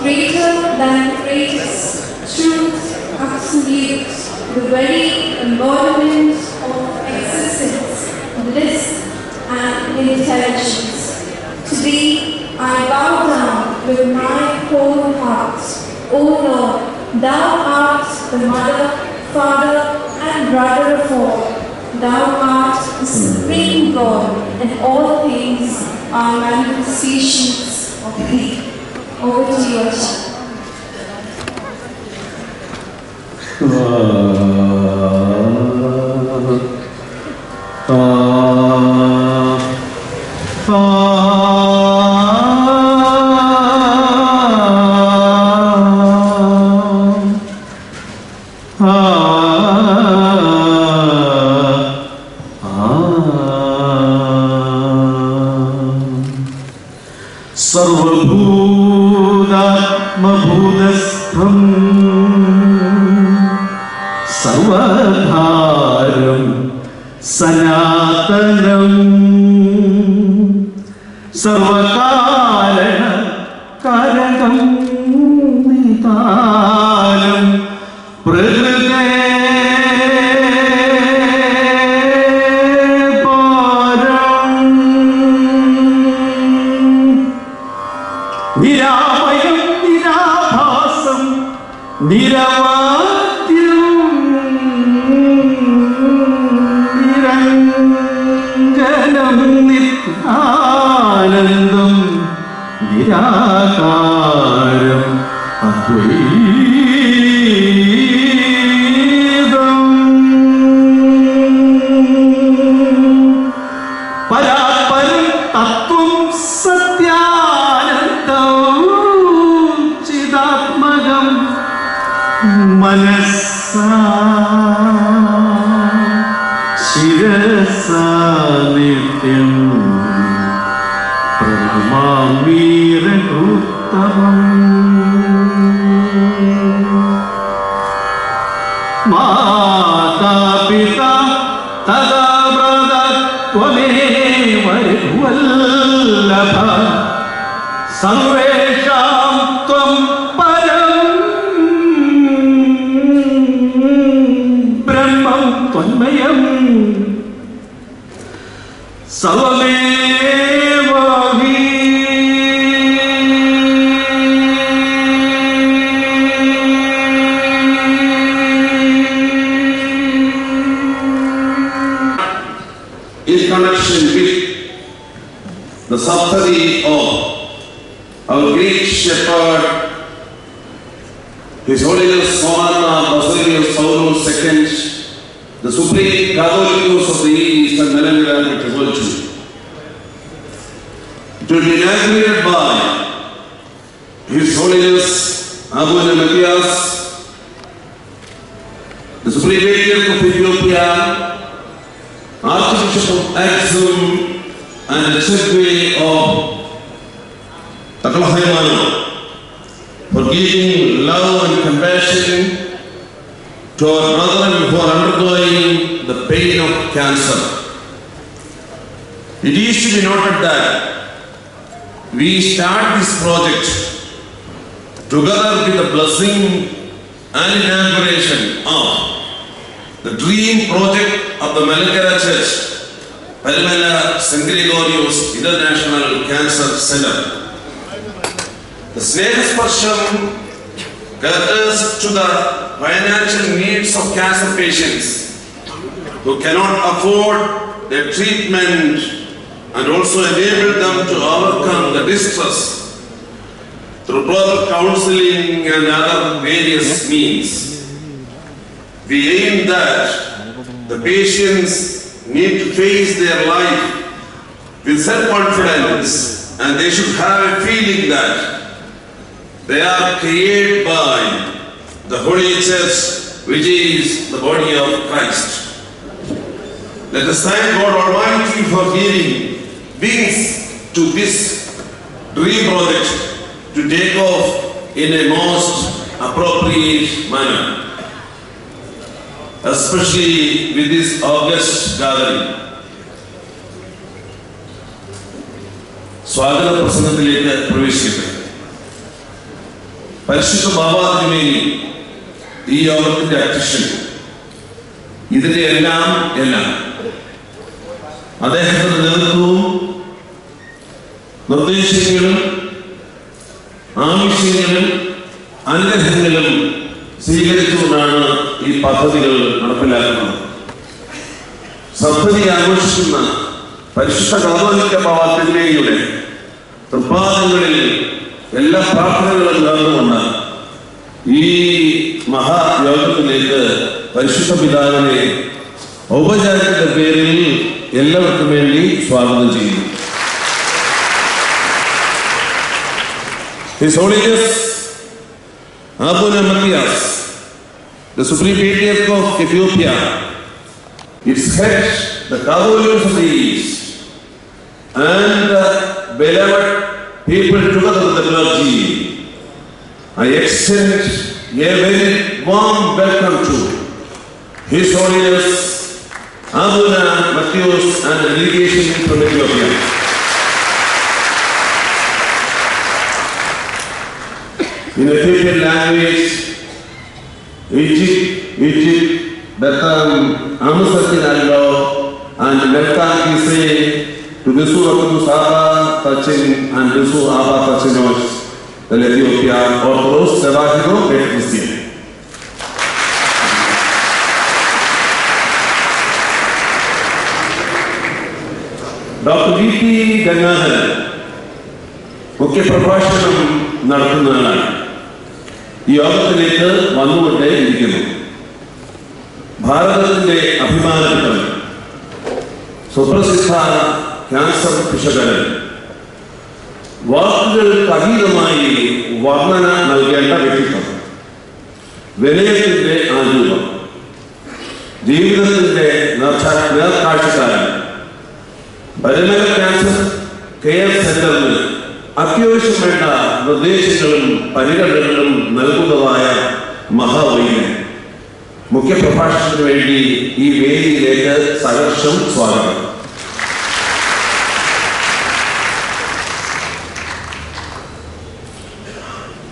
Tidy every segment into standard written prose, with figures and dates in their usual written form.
greater than praise, truth, absolute, the very embodiment of existence, bliss, and intelligence. To thee I bow down with my whole heart. O Lord, thou art the mother, father, and brother of all. Thou art the supreme God, and all things are manifestations of thee. Over to you, Asha. സർവഭൂതാത്മഭൂതസ്ഥം സർവധാരം സനാതനം സർവകാരണ കാരകം നിതാനം പ്രകൃതേ നിരാമയം നിരാഭാസം നിരവാദ്യം നിരഞ്ജനം നിത്യാനന്ദം നിരാകാരം അദ്വൈതം പരാപരം തത്വം ചിദാത്മകം മനസാ ശിരസാ നിത്യം പ്രണമാമി രഘുത്തമം മാതാ പിതാ തഥാ ഭ്രാതാ ത്വമേവ രഘുവല്ലഭ സർവേഷാം ത്വം പരം ബ്രഹ്മം ത്വന്മയം സർവമേവ he in connection with the Saptari of our great shepherd, His Holiness Somanna Basilius Saulus II, the Supreme Catholicos of the East and Melanchthon Metropolitan. To be inaugurated by His Holiness Abuna Matthias, the Supreme Patriarch of Ethiopia, Archbishop of Aksum, and the Secretary of Taklahayamano, for giving love and compassion to our brethren who are undergoing the pain of cancer. It is to be noted that we start this project together with the blessing and inauguration of the dream project of the Malankara Church, Parimala St. Gregorius International Cancer Center. The Snehasparsham caters to the financial needs of cancer patients who cannot afford their treatment and also enable them to overcome the distress through proper counseling and other various means. We aim that the patients need to face their life with self-confidence, and they should have a feeling that they are created by the Holy Church, which is the body of Christ. Let us thank God Almighty for giving wings to this dream project to take off in a most appropriate manner, especially with this August gathering. സ്വാഗത പ്രസംഗത്തിലേക്ക് പ്രവേശിക്കട്ടെ. പരിശുദ്ധ ബാബാതിരുമേനി ഈ യോഗത്തിന്റെ അധ്യക്ഷൻ. ഇതിന്റെ എല്ലാം അദ്ദേഹത്തിന്റെ നേതൃത്വവും നിർദ്ദേശങ്ങളും ആവശ്യങ്ങളും അനുഗ്രഹങ്ങളും സ്വീകരിച്ചുകൊണ്ടാണ് ഈ പദ്ധതികൾ നടപ്പിലാക്കുന്നത്. സപ്തതി ആഘോഷിക്കുന്ന പരിശുദ്ധ കാതോലിക്ക ബാബ തിരുമേനിയുടെ തൃപ്പാദങ്ങളിൽ എല്ലാ പ്രാർത്ഥനകളും നേർന്നുകൊണ്ട് ഈ മഹായോഗത്തിലേക്ക് പരിശുദ്ധ പിതാവിനെ ഔപചാരികയുടെ പേരിൽ എല്ലാവർക്കും വേണ്ടി സ്വാഗതം ചെയ്യുന്നു. His Holiness Abuna Matthias, the Supreme Patriarch of Ethiopia, its head, the Catholics of the East, and the beloved people together with the clergy, I extend a very warm welcome to His Holiness Abuna Matthias and the delegation from Ethiopia. In Ethiopian language, Egypt, Betam, Amusatinallo, and Betam Kise, to Bisu Akunu Saba Tachin and Bisu Abba Tachinos, the Ethiopia Orthodox Sevahino and Christian. Dr. V.P. Gangadharan, മുഖ്യ പ്രഭാഷണം നടത്തുന്നതാണ്. ഈ യോഗത്തിലേക്ക് വന്നുകൊണ്ടേ ഇരിക്കുന്നു. ഭാരതത്തിന്റെ അഭിമാനപ്പെട്ടവൻ, സുപ്രസിദ്ധ cancer ഭിഷകരൻ, വാക്കുകൾക്ക് അതീതമായി വർണ്ണന നൽകേണ്ട വ്യക്തിത്വം, വിനയത്തിന്റെ ആരൂപം, ജീവിതത്തിന്റെ നേർക്കാഴ്ചക്കാരൻ, പരമല ക്യാൻസർ കെയർ സെന്ററിന് അത്യാവശ്യം വേണ്ട നിർദ്ദേശങ്ങളും പരിഗണനകളും നൽകുന്നതായ മഹാവൈദ്യൻ, മുഖ്യപ്രഭാഷണത്തിന് വേണ്ടി ഈ വേദിയിലേക്ക് സഹർഷം സ്വാഗതം.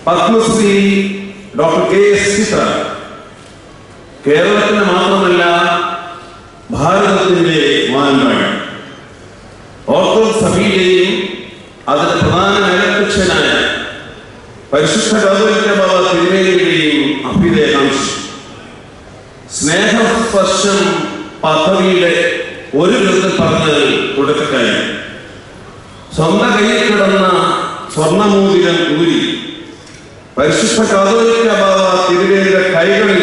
Padmashri doctor KS. ചിത്ര കേരളത്തിന് മാത്രമല്ല ഭാരതത്തിന്റെ വാൻവാഴി. ഓർത്തഡോക്സ് സഭയിലെയും അതിന് പ്രധാന അധ്യക്ഷനായ പരിശുദ്ധ കാതോലിക്ക ബാബ തിരുമേനിയുടെയും അഭ്യുദയകാംക്ഷി. സ്നേഹസ്പർശം പദ്ധതിയുടെ ഒരു വിധത്തിൽ പറഞ്ഞാൽ തുടക്കക്കാരി. സ്വന്തം കയ്യിൽ കിടന്ന സ്വർണമോതിരം ഊരി പരിശുദ്ധ കാതോലിക്ക ബാബ തിരുമേനിയുടെ കൈകളിൽ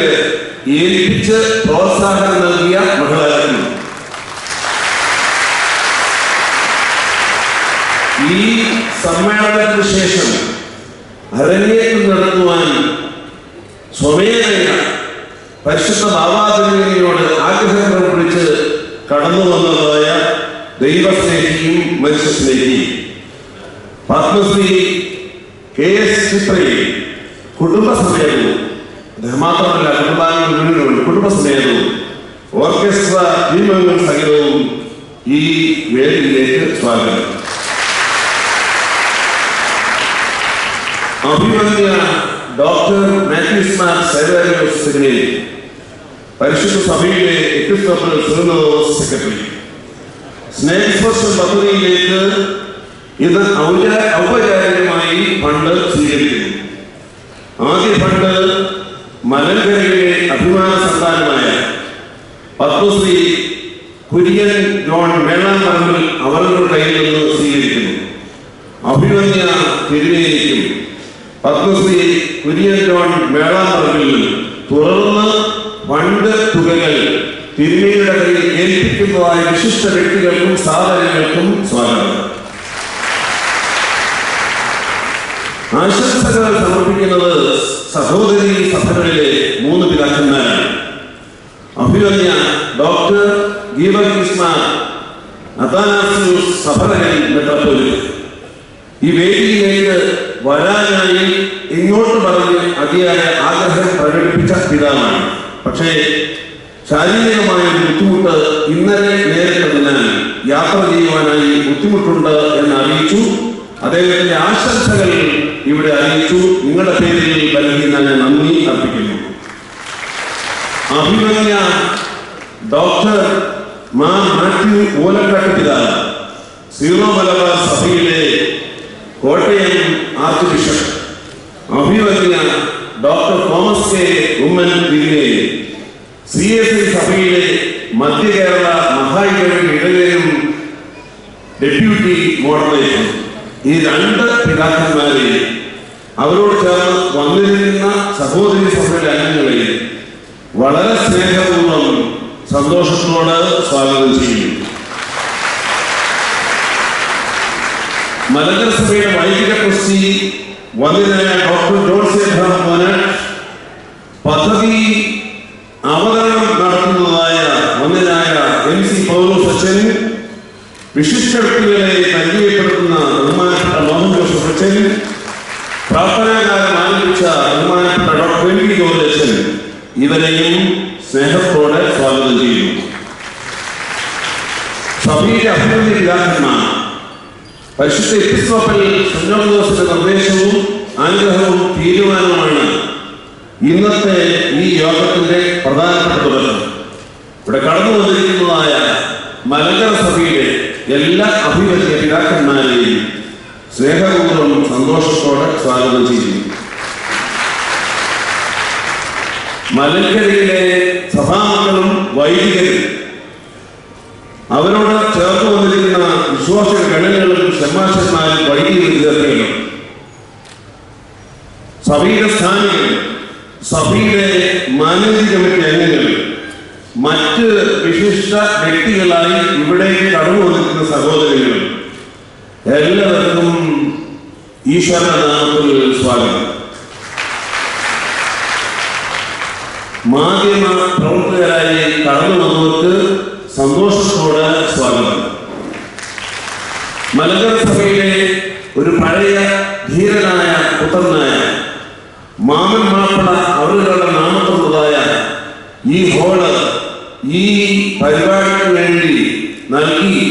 ഏൽപ്പിച്ച് പ്രോത്സാഹനം നൽകിയ മകളായിരുന്നു. ഈ സമ്മേളനത്തിന് ശേഷം അരങ്ങേറ്റം നടത്തുവാൻ സ്വമേധയ പരിശുദ്ധ ബാബാ തിരുമേനിയോട് ആഗ്രഹം പ്രകടിപ്പിച്ച് കടന്നു വന്നതായ ദൈവസ്നേഹിയും മനുഷ്യസ്നേഹിയും പത്മശ്രീ കെ.എസ്. ചിത്രയും കുടുംബസമേതവും, അദ്ദേഹം മാത്രമല്ല കുടുംബാംഗങ്ങൾ മുഴുവനും കുടുംബസമേതവും ഓർക്കസ്ട്ര ടീമംഗങ്ങൾ സഹിതവും ഈ വേദിയിലേക്ക് സ്വാഗതം. അഭിമന്യ ഡോക്ടർ മാത്യൂസ് മാർ സേവേറിയോസ് സെമിനറി, പരിശുദ്ധ സഭയിലെ എപ്പിസ്കോപ്പൽ സിനോഡ് സെക്രട്ടറി, സ്നേഹസ്പർശം പദ്ധതിയിലേക്ക് ഇത് ഔപചാരികമായി ഫണ്ട് സ്വീകരിക്കുന്നു. ആദ്യ ഫണ്ട് മലങ്കരയിലെ അഭിമാന സന്താനമായ പത്മശ്രീ കുര്യൻ ജോൺ മേളാമ്പറമ്പിൽ അവരുടെ കയ്യിൽ നിന്ന് സ്വീകരിക്കുന്നു. അഭിമന്യ തിരുമേനിക്കും പത്മശ്രീ കുര്യൻ ജോൺ മേളാമ്പറമ്പിൽ തുടർന്ന് ഫണ്ട് തുകകൾ തിരുമേനിയുടെ കയ്യിൽ ഏൽപ്പിക്കുന്നതായ വിശിഷ്ട വ്യക്തികൾക്കും സ്ഥാപനങ്ങൾക്കും സ്വാഗതം. ആശംസകൾ സമർപ്പിക്കുന്നത് സഹോദരി സഭകളിലെ 3 പിതാക്കന്മാരാണ്. അഭിമന്യ ഡോക്ടർ ഗീവർഗീസ് മാർ അഥാനാസിയോസ് സഭരകൻ മെത്രാപ്പോലീത്ത ഈ വേദിയിലേക്ക് വരാനായി ഇങ്ങോട്ട് പറഞ്ഞ് അതിയായ ആഗ്രഹം പ്രകടിപ്പിച്ച പിതാവാണ്. പക്ഷേ ശാരീരികമായ ബുദ്ധിമുട്ട് ഇന്നലെ നേരിട്ടതിനാൽ യാത്ര ചെയ്യുവാനായി ബുദ്ധിമുട്ടുണ്ട് എന്ന് അറിയിച്ചു. അദ്ദേഹത്തിന്റെ ആശംസകൾ ഇവിടെ അറിയിച്ചു. നിങ്ങളുടെ പേരിൽ നൽകി ഞാൻ നന്ദി അർപ്പിക്കുന്നു. അഭിമന്യ ഡോക്ടർ മാർ മാത്യു ഓലക്കാട്ട് പിതാവ്, സീറോ മലബാർ സഭയിലെ കോട്ടയം ആർച്ച് ബിഷപ്പ്, അഭിമന്യ ഡോക്ടർ തോമസ് കെ ഉമ്മൻ തിരുമേനി, CSI സഭയിലെ മധ്യ കേരള മഹായിടവക ഇടവരും ഡെപ്യൂട്ടി മോഡറേറ്റർ, ഈ രണ്ട് പിതാക്കന്മാരെ അവരോട് ചേർന്ന് വന്നിരുന്ന സഹോദരി സഭയുടെ അംഗങ്ങളെ വളരെ സ്നേഹപൂർവ്വം സന്തോഷത്തോടെ സ്വാഗതം ചെയ്യുന്നു. മലങ്കര സഭയുടെ വൈദിക ട്രസ്റ്റി വന്നിരായ ഡോക്ടർ ജോൺസ് എബ്രഹാം മോനാട്ട്, പദ്ധതി അവതരണം നടത്തുന്നതായ വന്നിരായ MC പൗലോസ് അച്ഛൻ, വിശിഷ്ട വ്യക്തികളെ പരിചയപ്പെടുത്തുന്ന ബഹുമാനപ്പെട്ട മോഹൻ ജോസഫ് അച്ഛൻ, പ്രാർത്ഥനാകാലം ആരംഭിച്ച ബഹുമാനപ്പെട്ട ഡോക്ടർ MV ജോർജ് അച്ഛൻ, ഇവരെയും സ്നേഹത്തോടെ സ്വാഗതം ചെയ്യുന്നു. സഭയിലെ അഭിവൃദ്ധി പിതാക്കന്മാർ, പരിശുദ്ധ എപ്പിസ്കോപ്പൽ സെന്റ് നിർദ്ദേശവും ആഗ്രഹവും തീരുമാനവുമാണ് ഇന്നത്തെ ഈ യോഗത്തിന്റെ പ്രധാനപ്പെട്ട തുടക്കം. ഇവിടെ കടന്നു വന്നിരിക്കുന്നതായ മലങ്കര സഭയിലെ എല്ലാ അഭിവൃദ്ധി പിതാക്കന്മാരെയും സ്നേഹപൂർവ്വം സന്തോഷത്തോടെ സ്വാഗതം ചെയ്യുന്നു. മലങ്കരയിലെ സഭാംഗങ്ങളും വൈദികരും അവരോട് ചേർന്ന് വന്നിരിക്കുന്ന വിശ്വാസ ഗണനകളും ഷമ്മാശന്മാരും വൈദിക വിദ്യാർത്ഥികളും, സഭയുടെ സ്ഥാനികൾ, സഭയുടെ മാനേജിംഗ് കമ്മിറ്റി അംഗങ്ങൾ, മറ്റ് വിശിഷ്ട വ്യക്തികളായി ഇവിടേക്ക് കടന്നു വന്നിരിക്കുന്ന സഹോദരങ്ങൾ, എല്ലാവർക്കും ഈശ്വര നാമത്തിൽ സ്വാഗതം. മാധ്യമ പ്രവർത്തകരായി കടന്നു വന്നവർക്ക് സന്തോഷത്തോടെ സ്വാഗതം. മലങ്കര സഭയിലെ ഒരു പഴയ ധീരനായ പുത്രനായ മാമൻ മാപ്പിള അവരുടെ നാമത്തിലുള്ളതായ ഈ ഹോള് ഈ പരിപാടിക്ക് വേണ്ടി നൽകി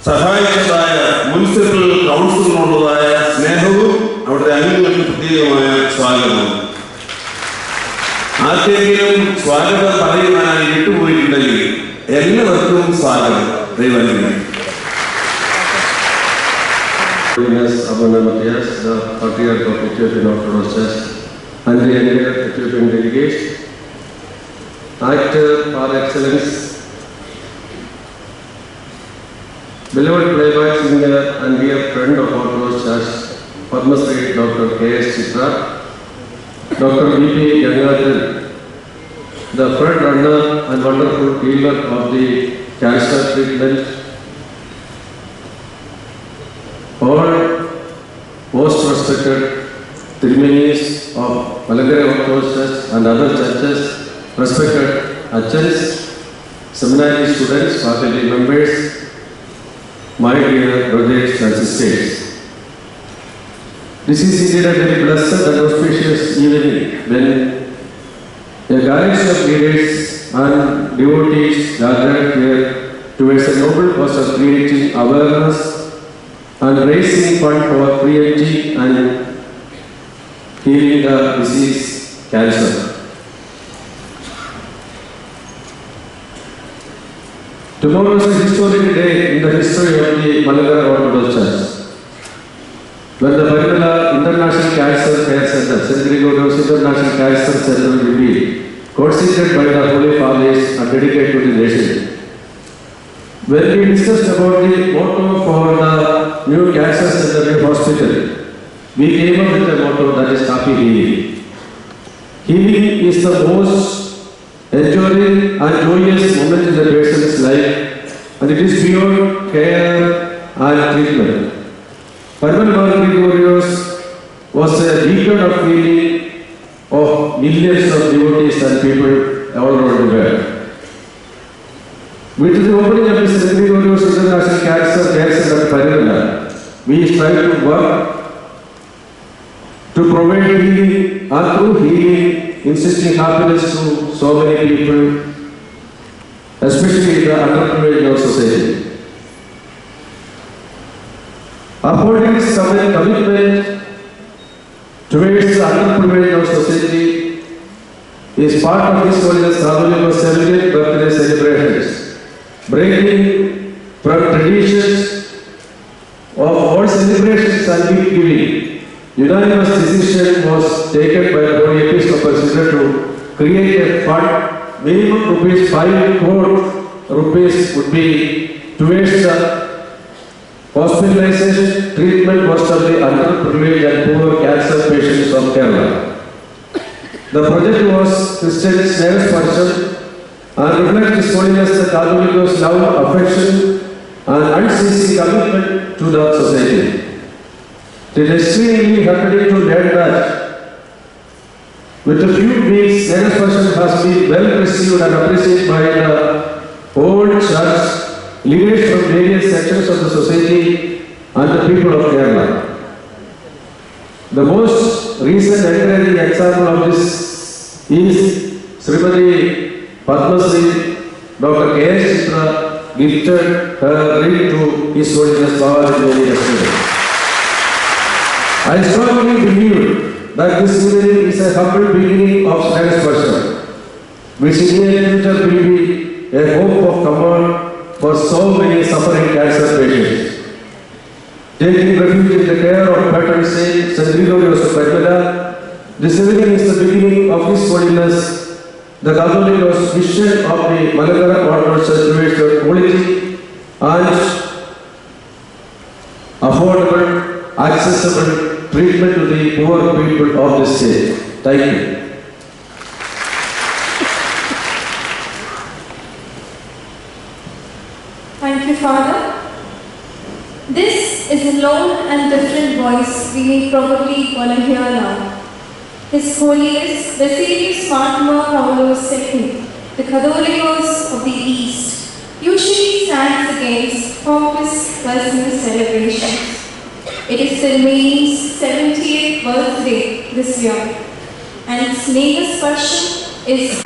സഹായിച്ചതായ മുനിസിപ്പൽ കൗൺസിലിനുള്ളതായ സ്നേഹവും അവിടുത്തെ അംഗങ്ങൾക്ക് പ്രത്യേകമായ സ്വാഗതവും. ആർക്കെങ്കിലും സ്വാഗതം പറയുവാനായി വിട്ടുപോയിട്ടുണ്ടെങ്കിൽ എല്ലാവർക്കും സ്വാഗതം. ദൈവം Abuna Matthias, the Patriarch of Ethiopian Orthodox Church, and the entire Ethiopian delegates, actor par excellence, beloved playback singer and dear friend of Orthodox Church, Padma Shri Dr. K.S. Chitra, Dr. B.P. Gangadharan, the front runner and wonderful healer of the cancer treatment, all most respected Trimenis of Malangara Orthodox Church and other churches, respected Achans, seminary students, faculty members, my dear brothers and sisters. This is indeed a very blessed and auspicious evening when a galaxy of leaders and devotees gathered here towards a noble cause of creating awareness and raising fund for preventing and healing the disease cancer. Tomorrow is a historic day in the history of the Malangara Orthodox Church, when the Parimala International Cancer Care Center, St. Gregorios International Cancer Center will be constituted by the Holy Fathers and dedicated to the nation. When we discussed about the motto for the new cancer center hospital, we came up with a motto that is happy healing. Healing is the most enduring and joyous moment in the patient's life, and it is beyond care and treatment. Parimala Gregorios was a beacon of healing of millions of devotees and people all around the world. With the opening of the St. Gregorios International Cancer Care Center at Parimala, we strive to work to provide healing and through healing, insisting happiness to so many people, especially the underprivileged of society. Upholding this commitment towards the underprivileged of society is part of His Holiness Radhulingo's 70th birthday celebrations. Breaking from traditions of all celebrations and gift giving, unanimous decision was taken by the Holy Episcopal Synod to create a fund. Minimum rupees 5 crore rupees would be towards the hospitalization treatment cost of the underprivileged and poor cancer patients of Kerala. The project was Christian Snell's and reflects His Holiness the Radhulingo's love, affection, and unceasing commitment to the society. It is extremely heartening to learn that with a few weeks, Snell's person has been well received and appreciated by the whole church, leaders from various sections of the society, and the people of Kerala. The most recent encouraging example of this is Srimati Padma Sri, Dr. K.S. Chitra gifted her ring to His Holiness Babaji yesterday. I strongly believe that this evening is a humble beginning of Snell's person, which in the future will be a hope of comfort for so many suffering cancer patients. Taking refuge in the care of Patron Saint Gregory of Parmela, this evening is the beginning of His Holiness the Radhulingo's vision of the Malankara Orthodox Church towards quality and affordable, accessible treatment to the poor people of this state. Thank you. Thank you, Father. This is a lone and different voice we probably want to hear now. His Holiness Basilius Fatima Paulos II, the Catholicos of the East, usually stands against pompous personal celebrations. It is the Main's 70th birthday this year, and its latest version is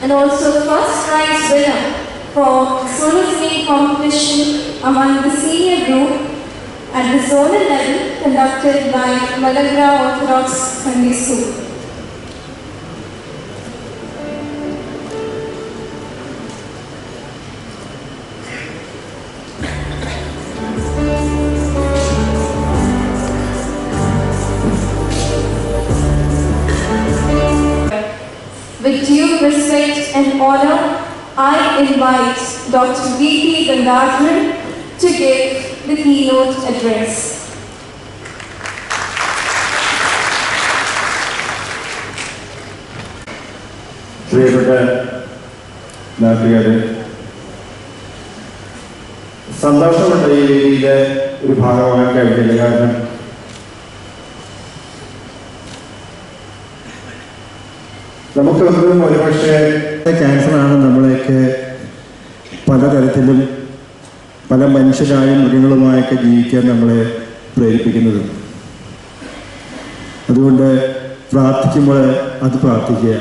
and also the first prize winner for solo singing competition among the senior group at the zonal level conducted by Malankara Orthodox Sunday School. With due respect and honor, I invite Dr. V.P. Gangadharan to give the keynote address. പ്രിയപ്പെട്ട നാട്ടുകാരെ, സന്തോഷമുണ്ട് ഈ രീതിയിലെ ഒരു ഭാഗമാകാൻ കഴിഞ്ഞില്ല. കാരണം നമുക്കൊന്നും ഒരുപക്ഷെ ക്യാൻസറാണ് നമ്മളെയൊക്കെ പലതരത്തിലും പല മനുഷ്യരായും മൃഗങ്ങളുമായൊക്കെ ജീവിക്കാൻ നമ്മളെ പ്രേരിപ്പിക്കുന്നത്. അതുകൊണ്ട് പ്രാർത്ഥിക്കുമ്പോൾ അത് പ്രാർത്ഥിക്കുക.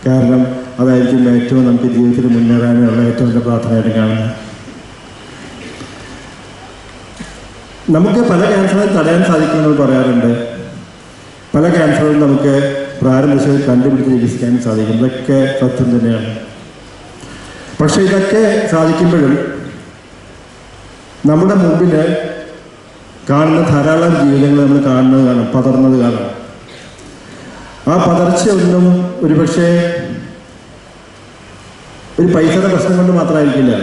കാരണം അതായിരിക്കും ഏറ്റവും നമുക്ക് ജീവിതത്തിൽ മുന്നേറാനുള്ള ഏറ്റവും നല്ല പ്രാർത്ഥനയായിട്ട് കാണുന്നത്. നമുക്ക് പല ക്യാൻസറും തടയാൻ സാധിക്കുമെന്ന് പറയാറുണ്ട്. പല ക്യാൻസറുകളും നമുക്ക് പ്രാരംഭത്തിൽ കണ്ടുപിടിച്ച് ചികിത്സിക്കാൻ സാധിക്കും. ഇതൊക്കെ സത്യം തന്നെയാണ്. പക്ഷെ ഇതൊക്കെ സാധിക്കുമ്പോഴും നമ്മുടെ മുമ്പിൽ കാണുന്ന ധാരാളം ജീവിതങ്ങൾ നമ്മൾ കാണുന്നത് കാണാം, പതർന്നത് കാണാം. ആ പതർച്ചയൊന്നും ഒരുപക്ഷെ ഒരു പൈസയുടെ പ്രശ്നം കൊണ്ട് മാത്രമായിരിക്കില്ല,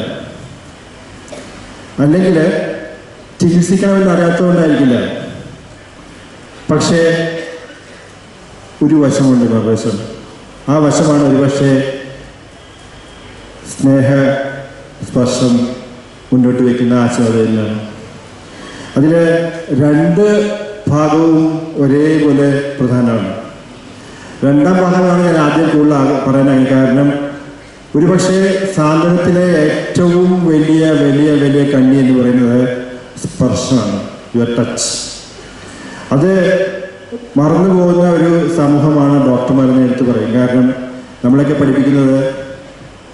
അല്ലെങ്കിൽ ചികിത്സിക്കണമെന്ന് അറിയാത്തതുകൊണ്ടായിരിക്കില്ല. പക്ഷേ ഒരു വശമുണ്ട് മറുവശം. ആ വശമാണ് ഒരുപക്ഷെ സ്നേഹ സ്പർശം മുന്നോട്ട് വയ്ക്കുന്ന ആശീർവാദം. അതിൽ രണ്ട് ഭാഗവും ഒരേപോലെ പ്രധാനമാണ്. രണ്ടാം ഭാഗമാണ് ഞാൻ ആദ്യം കൂടുതൽ പറയാനായി. കാരണം ഒരുപക്ഷെ സാന്ത്വനത്തിലെ ഏറ്റവും വലിയ വലിയ വലിയ കണ്ണി എന്ന് പറയുന്നത് സ്പർശമാണ്, യുവർ ടച്ച്. അത് മറന്നു പോകുന്ന ഒരു സമൂഹമാണ് ഡോക്ടർമാരെന്ന് എടുത്ത് പറയും. കാരണം നമ്മളൊക്കെ പഠിപ്പിക്കുന്നത്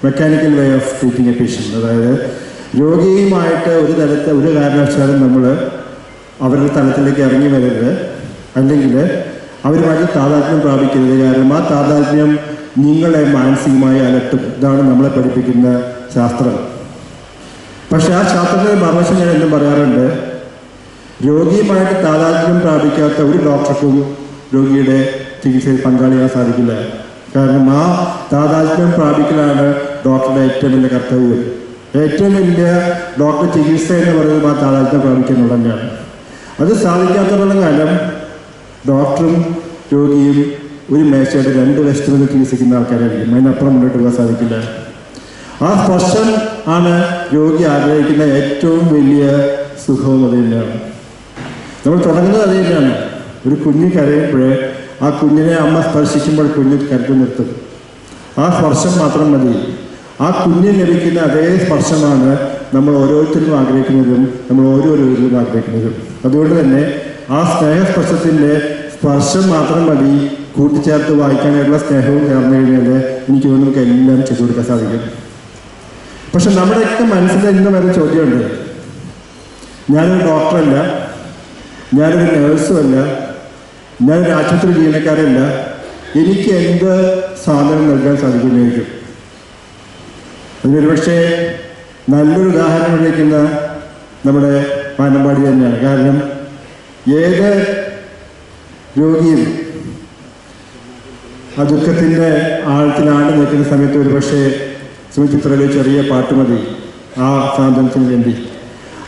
mechanical way of treating A patient, അതായത് രോഗിയുമായിട്ട് ഒരു കാരണവശാലും നമ്മൾ അവരുടെ തലത്തിലേക്ക് ഇറങ്ങി വരരുത്, അല്ലെങ്കിൽ അവരുമായിട്ട് താതാത്മ്യം പ്രാപിക്കരുത്. കാരണം ആ താതാത്മ്യം നിങ്ങളെ മാനസികമായി അലട്ടും. ഇതാണ് നമ്മളെ പഠിപ്പിക്കുന്ന ശാസ്ത്രം. പക്ഷെ ആ ശാസ്ത്രത്തിൻ്റെ മറുവശം ഞാൻ എന്നും പറയാറുണ്ട്, രോഗിയുമായിട്ട് താതാത്മ്യം പ്രാപിക്കാത്ത ഒരു ഡോക്ടർക്കും രോഗിയുടെ ചികിത്സയിൽ പങ്കാളിയാൻ സാധിക്കില്ല. കാരണം ആ താതാത്മ്യം പ്രാപിക്കലാണ് ഡോക്ടറുടെ ഏറ്റവും വലിയ കർത്തവ്യം. ഏറ്റവും വലിയ ഡോക്ടർ ചികിത്സ എന്ന് പറയുന്നത് ആ താതാത്മ്യം പ്രാപിക്കുന്നുള്ള തന്നെയാണ്. അത് സാധിക്കാത്തതുള്ള കാലം ഡോക്ടറും രോഗിയും ഒരു മേശയുടെ രണ്ട് വശത്തു നിന്ന് ചികിത്സിക്കുന്ന ആൾക്കാരായിരിക്കും. അതിനപ്പുറം മുന്നോട്ട് പോകാൻ സാധിക്കില്ല. ആ സ്പർശം ആണ് രോഗി ആഗ്രഹിക്കുന്ന ഏറ്റവും വലിയ സുഖവും അത് തന്നെയാണ്. നമ്മൾ തുടങ്ങുന്നത് അത് തന്നെയാണ്. ഒരു കുഞ്ഞ് കരയുമ്പോൾ ആ കുഞ്ഞിനെ അമ്മ സ്പർശിക്കുമ്പോൾ കുഞ്ഞ് കരുത്ത് നിർത്തും. ആ സ്പർശം മാത്രം മതി. ആ കുഞ്ഞിന് ലഭിക്കുന്ന അതേ സ്പർശമാണ് നമ്മൾ ഓരോരുത്തരും ആഗ്രഹിക്കുന്നതും നമ്മൾ ഓരോരുത്തരും ആഗ്രഹിക്കുന്നതും. അതുകൊണ്ട് തന്നെ ആ സ്നേഹസ്പർശത്തിൻ്റെ സ്പർശം മാത്രം മതി കൂട്ടിച്ചേർത്ത് വായിക്കാനായിട്ടുള്ള സ്നേഹവും ചേർന്ന് കഴിഞ്ഞാൽ എനിക്ക് തോന്നുന്നു നമുക്ക് എല്ലാം ചെയ്തു കൊടുക്കാൻ സാധിക്കും. പക്ഷെ നമ്മുടെയൊക്കെ മനസ്സിൽ ഇന്ന് വരെ ചോദ്യമുണ്ട്, ഞാനൊരു ഡോക്ടറല്ല, ഞാനൊരു നേഴ്സുമല്ല, ഞാനൊരു ആശുപത്രി ജീവനക്കാരല്ല, എനിക്ക് എന്ത് സാധനം നൽകാൻ സാധിക്കുന്നതായിരിക്കും. അതിനൊരു പക്ഷേ നല്ലൊരു ഉദാഹരണം വിളിക്കുന്ന നമ്മുടെ പാനമ്പാടി തന്നെയാണ്. കാരണം ഏത് രോഗിയും ആ ദുഃഖത്തിൻ്റെ ആഴത്തിലാണ് നിൽക്കുന്ന സമയത്ത് ഒരു പക്ഷേ സുചിത്രയിലെ ചെറിയ പാട്ട് മതി ആ സാന്ത്വനത്തിന് വേണ്ടി.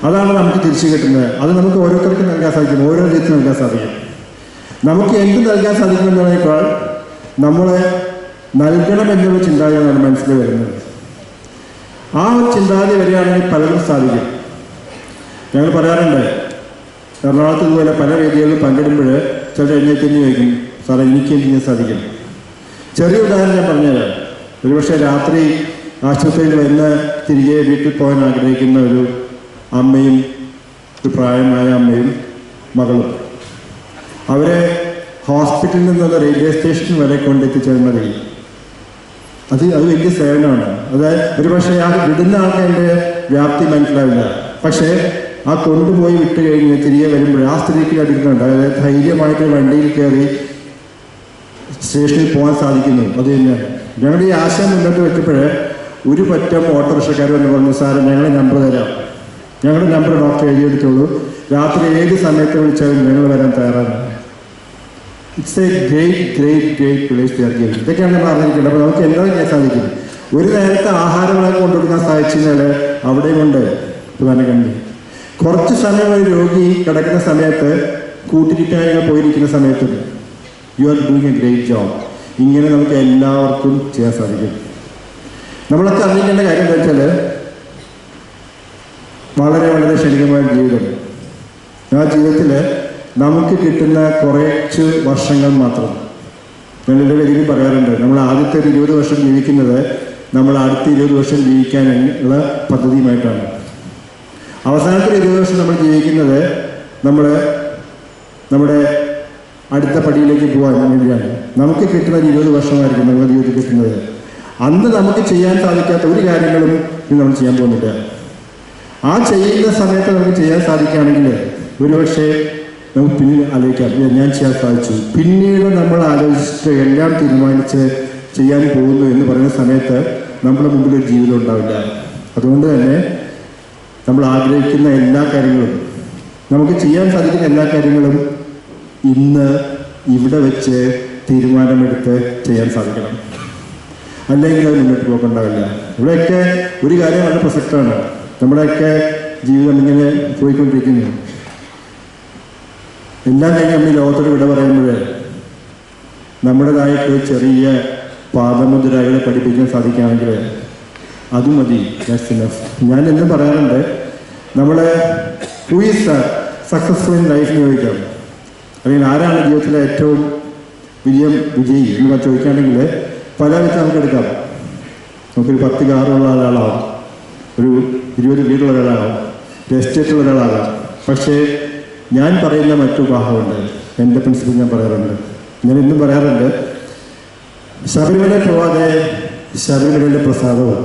അതാണ് നമുക്ക് തിരിച്ചു കിട്ടുന്നത്. അത് നമുക്ക് ഓരോരുത്തർക്കും നൽകാൻ സാധിക്കും, ഓരോ രീതിയിൽ നൽകാൻ സാധിക്കും. നമുക്ക് എന്ത് നൽകാൻ സാധിക്കുമെന്നതിനേക്കാൾ നമ്മളെ നൽകണം എന്നുള്ള ചിന്താഗതിയാണ് മനസ്സിൽ വരുന്നത്. ആ ഒരു ചിന്താഗതി വരികയാണെങ്കിൽ പലരും സാധിക്കും. ഞങ്ങൾ പറയാറുണ്ട്, എറണാകുളത്ത് ഇതുപോലെ പല വേദികളിലും പങ്കിടുമ്പോൾ ചിലർ എഴുന്നേറ്റ് ചോദിക്കും, സാറേ എനിക്ക് എന്ത് ചെയ്യാൻ സാധിക്കും? ചെറിയ ഉദാഹരണം ഞാൻ പറഞ്ഞുതരാം. ഒരുപക്ഷെ രാത്രി ആശുപത്രിയിൽ വന്ന് തിരികെ വീട്ടിൽ പോകാൻ ആഗ്രഹിക്കുന്ന ഒരു അമ്മയും ഒരു പ്രായമായ അമ്മയും മകളും, അവരെ ഹോസ്പിറ്റലിൽ നിന്നുള്ള റെയിൽവേ സ്റ്റേഷൻ വരെ കൊണ്ടെത്തിച്ചാൽ മതി. അത് വലിയ സേവനമാണ്. അത് ഒരുപക്ഷെ ആ വിടുന്ന ആൾക്കാരുടെ വ്യാപ്തി മനസ്സിലാവില്ല. പക്ഷേ ആ കൊണ്ടുപോയി വിട്ട് കഴിഞ്ഞ് തിരികെ വരുമ്പോൾ ആ സ്ത്രീക്ക് അടുക്കുന്നുണ്ട്. അതായത് ധൈര്യമായിട്ട് വണ്ടിയിൽ കയറി സ്റ്റേഷനിൽ പോകാൻ സാധിക്കുന്നു. അത് തന്നെയാണ് ഞങ്ങളുടെ ഈ ആശയം മുന്നോട്ട് വെച്ചപ്പോൾ ഒരു പറ്റം ഓട്ടോറിക്ഷക്കാർ എന്ന് പറഞ്ഞു, സാറ് ഞങ്ങളുടെ നമ്പർ തരാം, ഞങ്ങളുടെ നമ്പർ ഡോക്ടർ എഴുതിയെടുത്തോളൂ, രാത്രി ഏത് സമയത്ത് വിളിച്ചാലും ഞങ്ങൾ വരാൻ തയ്യാറാണ്. It's a great great great place to give. ഇതൊക്കെയാണ് നമ്മൾ അറിഞ്ഞിരിക്കുന്നത്. അപ്പോൾ നമുക്ക് എന്താ ചെയ്യാൻ സാധിക്കും? ഒരു നേരത്തെ ആഹാരങ്ങളൊക്കെ കൊണ്ടുകൊടുക്കാൻ സാധിച്ചു കഴിഞ്ഞാൽ അവിടെയും കൊണ്ട് പ്രധാന കണ്ടി. കുറച്ച് സമയം ഒരു രോഗി കിടക്കുന്ന സമയത്ത് കൂട്ടിരിക്കാനായി പോയിരിക്കുന്ന സമയത്ത് you are doing A great job. ഇങ്ങനെ നമുക്ക് എല്ലാവർക്കും ചെയ്യാൻ സാധിക്കും. നമ്മളൊക്കെ അറിഞ്ഞിക്കേണ്ട കാര്യം എന്താ വെച്ചാൽ വളരെ വളരെ ക്ഷണികമായ ജീവിതം. ആ ജീവിതത്തിൽ നമുക്ക് കിട്ടുന്ന കുറച്ച് വർഷങ്ങൾ മാത്രം. ഞങ്ങളുടെ രീതിയിൽ പറയാറുണ്ട്, നമ്മൾ ആദ്യത്തെ ഒരു 20 വർഷം ജീവിക്കുന്നത് നമ്മൾ അടുത്ത 20 വർഷം ജീവിക്കാനുള്ള പദ്ധതിയുമായിട്ടാണ്. അവസാനത്തെ 20 വർഷം നമ്മൾ ജീവിക്കുന്നത് നമ്മുടെ അടുത്ത പടിയിലേക്ക് പോകാൻ വേണ്ടിയാണ്. നമുക്ക് കിട്ടുന്ന 20 വർഷമായിരിക്കും നമ്മുടെ ജീവിതത്തിൽ കിട്ടുന്നത്. അന്ന് നമുക്ക് ചെയ്യാൻ സാധിക്കാത്ത ഒരു കാര്യങ്ങളും നമ്മൾ ചെയ്യാൻ പോകുന്നില്ല. ആ ചെയ്യുന്ന സമയത്ത് നമുക്ക് ചെയ്യാൻ സാധിക്കുകയാണെങ്കിൽ ഒരുപക്ഷെ നമുക്ക് പിന്നീട് ആലോചിക്കാം, ഞാൻ ചെയ്യാൻ സാധിച്ചു. പിന്നീട് നമ്മൾ ആലോചിച്ചിട്ട് എല്ലാം തീരുമാനിച്ച് ചെയ്യാൻ പോകുന്നു എന്ന് പറയുന്ന സമയത്ത് നമ്മുടെ മുമ്പിൽ ഒരു ജീവിതം ഉണ്ടാവില്ല. അതുകൊണ്ട് തന്നെ നമ്മൾ ആഗ്രഹിക്കുന്ന എല്ലാ കാര്യങ്ങളും, നമുക്ക് ചെയ്യാൻ സാധിക്കുന്ന എല്ലാ കാര്യങ്ങളും ഇന്ന് ഇവിടെ വെച്ച് തീരുമാനമെടുത്ത് ചെയ്യാൻ സാധിക്കണം. അല്ലെങ്കിൽ അത് മുന്നോട്ട് പോക്കുണ്ടാവില്ല. ഇവിടെയൊക്കെ ഒരു കാര്യം വളരെ പ്രസക്തമാണ്. നമ്മുടെയൊക്കെ ജീവിതം ഇങ്ങനെ പോയിക്കൊണ്ടിരിക്കുന്നു. എല്ലാം കഴിഞ്ഞ് നമ്മൾ ഈ ലോകത്തോട് വിട പറയുമ്പോൾ നമ്മുടേതായിട്ട് ചെറിയ പാദമുദ്രകളെ പഠിപ്പിക്കാൻ സാധിക്കുകയാണെങ്കിൽ അത് മതി. ഞാൻ എന്നും പറയാറുണ്ട്, നമ്മളെ who is successful in life എന്ന് ചോദിക്കാം, അല്ലെങ്കിൽ ആരാണ് ജീവിതത്തിലെ ഏറ്റവും വിജയി എന്ന് ചോദിക്കുകയാണെങ്കിൽ പല വെച്ച് നമുക്ക് എടുക്കാം. നമുക്കൊരു 10 കാറുള്ള ഒരാളാവും, ഒരു 20 വീടുള്ള ഒരാളാവും, ഒരു എസ്റ്റേറ്റുള്ള ഒരാളാകാം. പക്ഷേ ഞാൻ പറയുന്ന മറ്റു ഭാഗമുണ്ട്. എൻ്റെ പ്രിൻസിപ്പിൾ ഞാൻ പറയാറുണ്ട്, ഞാൻ ഇന്നും പറയാറുണ്ട്, ശബരിമല പോവാതെ ശബരിമലയിലെ പ്രസാദവും,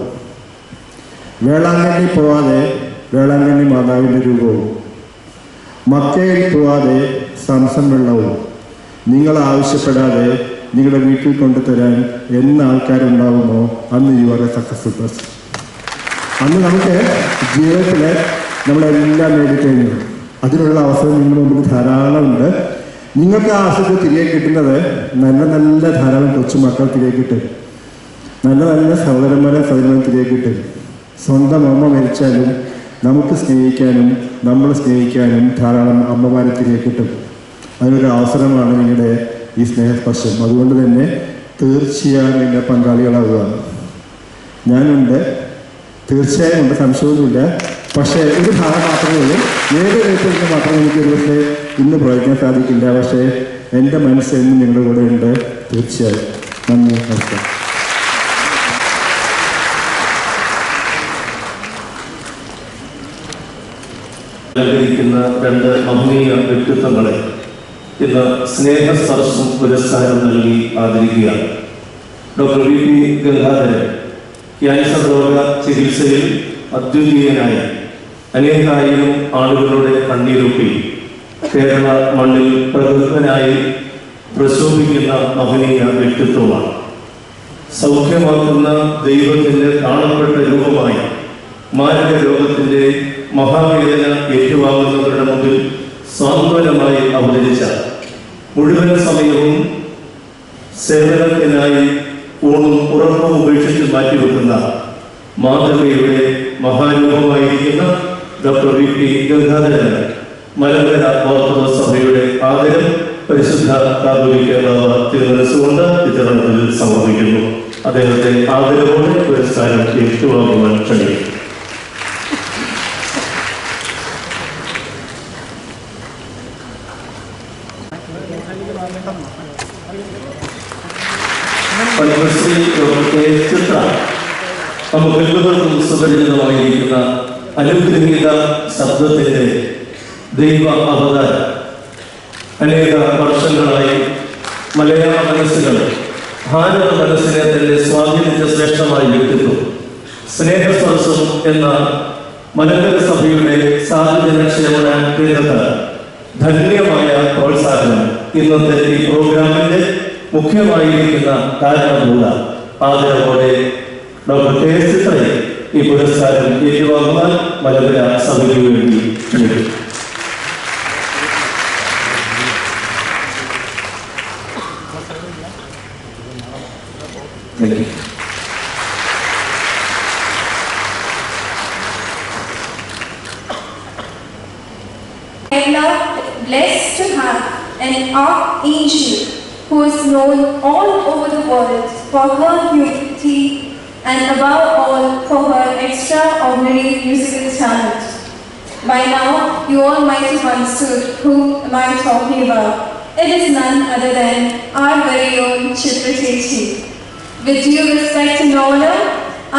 വേളാങ്കണ്ണി പോവാതെ വേളാങ്കണ്ണി മാതാവിൻ്റെ രൂപവും, മക്കയിൽ പോവാതെ സംസം വെള്ളവും നിങ്ങൾ ആവശ്യപ്പെടാതെ നിങ്ങളുടെ വീട്ടിൽ കൊണ്ടുതരാൻ എന്ന ആൾക്കാരുണ്ടാകുമോ അന്ന് you are A successful person. അന്ന് നമുക്ക് ജീവിതത്തിൽ നമ്മളെല്ലാം നേടിക്കഴിഞ്ഞു. അതിനുള്ള അവസരം നിങ്ങളുടെ മുമ്പിൽ ധാരാളമുണ്ട്. നിങ്ങൾക്ക് ആ അവസരത്തിൽ തിരികെ കിട്ടുന്നത് നല്ല ധാരാളം കൊച്ചുമക്കൾ തിരികെ കിട്ടും, നല്ല സഹോദരന്മാരും തിരികെ കിട്ടും. സ്വന്തം അമ്മ മരിച്ചാലും നമുക്ക് സ്നേഹിക്കാനും നമ്മൾ സ്നേഹിക്കാനും ധാരാളം അമ്മമാരെ തിരികെ കിട്ടും. അതിനൊരു അവസരമാണ് നിങ്ങളുടെ ഈ സ്നേഹസ്പർശം. അതുകൊണ്ട് തന്നെ തീർച്ചയായും എൻ്റെ പങ്കാളികളാവുക. ഞാനുണ്ട്, തീർച്ചയായും ഉണ്ട്, സംശയമൊന്നുമില്ല. പക്ഷേ ഒരു ഭാഗം മാത്രമേ ഉള്ളൂ. ഏത് വിധത്തിൽ മാത്രമേ എനിക്ക് ഒരുപക്ഷെ ഇന്ന് പ്രവർത്തിക്കാൻ സാധിക്കില്ല. പക്ഷേ എൻ്റെ മനസ്സെന്നും നിങ്ങളുടെ കൂടെ ഉണ്ട്. തീർച്ചയായും. നന്ദി, നമസ്കാരം. അലങ്കരിക്കുന്ന 2 മഹനീയ വ്യക്തിത്വങ്ങളെ ഇന്ന് സ്നേഹസ്പർശം പുരസ്കാരം നൽകി ആദരിക്കുകയാണ്. Doctor V P Gangadharan cancer രോഗ ചികിത്സയിൽ അദ്വിതീയനായി അനേകായിരം ആളുകളുടെ കണ്ണീരൊപ്പി കേരള മണ്ണിൽ പ്രഗത്ഭനായി പ്രശോഭിക്കുന്ന മഹനീയ വ്യക്തിത്വമാണ്. സൗഖ്യമാക്കുന്ന ദൈവത്തിൻ്റെ കാണപ്പെട്ട രൂപമായി മാരക രോഗത്തിൻ്റെ മഹാവേദന ഏറ്റുവാങ്ങുന്നവരുടെ മുമ്പിൽ സാന്ത്വനമായി അവതരിച്ച, മുഴുവൻ സമയവും സേവനത്തിനായി ഊണും ഉറപ്പും ഉപേക്ഷിച്ച് മാറ്റിവെക്കുന്ന മാതൃകയുടെ മഹാരൂപമായിരിക്കുന്ന doctor V P Gangadharan Malankara Orthodox സഭയുടെ ആദരം പരിശുദ്ധ കാതോലിക്ക ബാവ തിരുമനസ്സുകൊണ്ട് വിതരണത്തിൽ സമർപ്പിക്കുന്നു. അദ്ദേഹത്തെ ആദരവോടെ പുരസ്കാരം ഏറ്റുവാങ്ങുവാൻ ക്ഷണിക്കും. പത്മശ്രീ ചിത്ര നമുക്കെല്ലാവർക്കും സുപരിചിതമായിരിക്കുന്ന അനുഗ്രഹീത ശബ്ദത്തിൻ്റെ ദൈവ അവതാരം. അനേക വർഷങ്ങളായി മലയാള മനസ്സുകൾ, ഭാരത മനസ്സിനെ തന്നെ സ്വാധീനിച്ച ശ്രേഷ്ഠമായ വ്യക്തിത്വം. സ്നേഹസ്പർശം എന്ന മലങ്കര സഭയുടെ സാർവജനക്ഷേമ കേന്ദ്രത്തിന് ധന്യമായ പ്രോത്സാഹനം ഇന്നത്തെ ഈ പ്രോഗ്രാമിന്റെ മുഖ്യമായിരിക്കുന്ന കാരണമുള്ള ആദരവോടെ ഡോക്ടർ കെ എസ് ചിത്രയെ ഈ പുരസ്കാരം ഏറ്റുവാങ്ങുവാൻ മലങ്കര സഭയ്ക്ക് വേണ്ടി ക്ഷണിക്കും. I am now blessed to have an archangel who is known all over the world for her beauty and above all for her extraordinary musical talent. By now, you all might have understood who am I talking about. It is none other than our very own Chitra Chechi. With due respect and honor,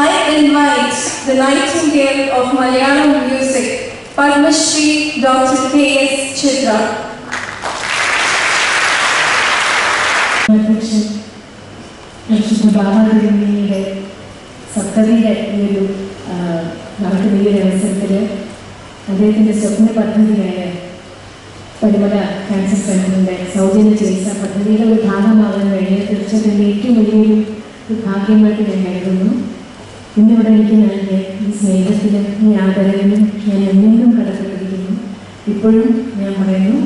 I invite the Nightingale of Malayalam music, Padma Shri Dr. K.S. Chitra. പരിശുദ്ധ ബാബാതിരുമേനിയുടെ സപ്തതിയുടെ ഈ ഒരു നടക്കുന്ന ഈ ഒരു അവസരത്തിൽ അദ്ദേഹത്തിൻ്റെ സ്വപ്ന പദ്ധതിയായ Parumala cancer സെൻ്ററിൻ്റെ സൗജന്യ ചികിത്സാ പദ്ധതിയുടെ ഒരു ഭാഗമാകാൻ കഴിഞ്ഞാൽ തീർച്ചയായിട്ടും ഏറ്റവും വലിയൊരു ഭാഗ്യമായിട്ട് ഞാൻ കരുതുന്നു. ഇന്നിവിടെ എനിക്ക് നൽകിയ ഈ സ്നേഹത്തിലും ഈ ആദരവിലും ഞാൻ എന്നെങ്കിലും കടപ്പെട്ടിരിക്കുന്നു. ഇപ്പോഴും ഞാൻ പറയുന്നു,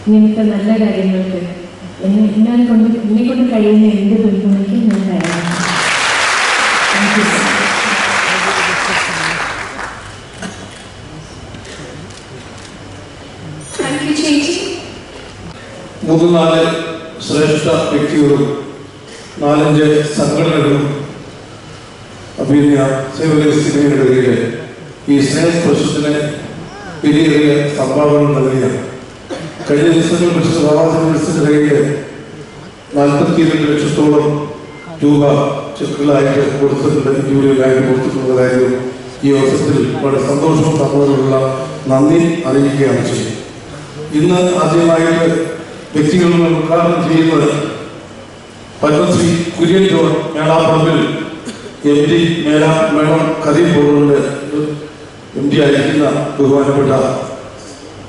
ഇങ്ങനത്തെ നല്ല കാര്യങ്ങൾക്ക് എന്നെ കൊണ്ട് കഴിയുന്ന എൻ്റെ പിന്തുണയ്ക്ക് ഞാൻ തയ്യാറാണ്. Thank you sir. മൂന്ന് നാല് ശ്രേഷ്ഠ വ്യക്തികളും 4-5 സംഘടനകളും അഭിനയ സേവകസ്ഥിതിയുടെ ഈ സ്നേഹസ്പർശത്തിന് വലിയ സംഭാവന നൽകിയ കഴിഞ്ഞ ദിവസങ്ങൾ പരിശുദ്ധ ബാബാതിരുമേനിയുടെ കയ്യിൽ 42 ലക്ഷത്തോളം രൂപ ചെക്കുകളായിട്ട് കൊടുത്തിട്ടുണ്ട്, ജൂലികളായിട്ട് കൊടുത്തിട്ടുള്ള കാര്യം ഈ അവസരത്തിൽ വളരെ സന്തോഷവും തന്നതിനുള്ള നന്ദി അറിയിക്കുകയാണ് ചെയ്യുന്നത്. ഇന്ന് ആദ്യമായിട്ട് വ്യക്തികളിൽ ഉദ്ഘാടനം ചെയ്യുന്നത് Padmashri Kurian John Melapparambil MD madam Karim ബോർഡിൻ്റെ MD ആയിരിക്കുന്ന ബഹുമാനപ്പെട്ട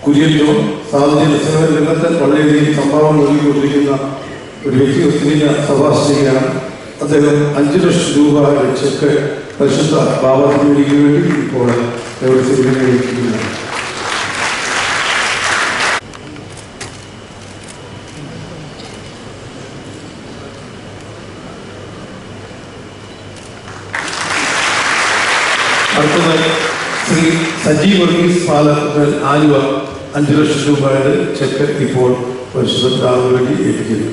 കുര്യൻ ജോൺ സാമൂഹ്യ സേവന രംഗത്ത് വളരെയധികം സംഭാവന നൽകിക്കൊണ്ടിരിക്കുന്ന ഒരു വ്യക്തിയെ ശുപാർശയാണ്. അദ്ദേഹം 5 ലക്ഷം രൂപ ചെക്ക് പരിശുദ്ധ ബാബാതിരുമേനിക്ക് വേണ്ടി ഇപ്പോൾ സ്വീകരിക്കുകയാണ്. അടുത്തത് ശ്രീ സജി വർഗീസ് പാലക്കുതൽ ആലുവ 5 ലക്ഷം രൂപയുടെ ചെക്ക് ഇപ്പോൾ പരിശുദ്ധ പിതാവിന് വേണ്ടി ഏൽപ്പിക്കുന്നു.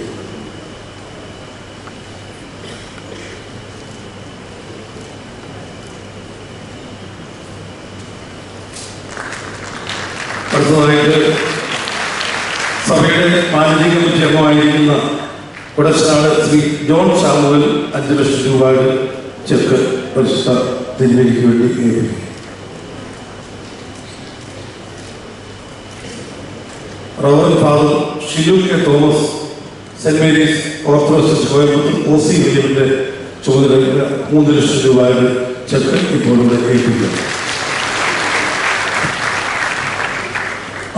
അടുത്തതായിട്ട് സഭയുടെ മാനേജിംഗ് കമ്മിറ്റി അംഗമായിരിക്കുന്ന കുടശനാട് ശ്രീ ജോൺ സാമുവൽ 5 ലക്ഷം രൂപയുടെ ചെക്ക് പരിശുദ്ധ തിരുമേനിക്ക് വേണ്ടി ഏൽപ്പിക്കും. Reverend father Shilu K Thomas Saint Mary's Orthodox Coimbatore OC വില്യമിന്റെ ചുമതല 3 ലക്ഷം രൂപയുടെ ചെക്ക് ഇപ്പോൾ ഇവിടെ ഏൽപ്പിക്കും.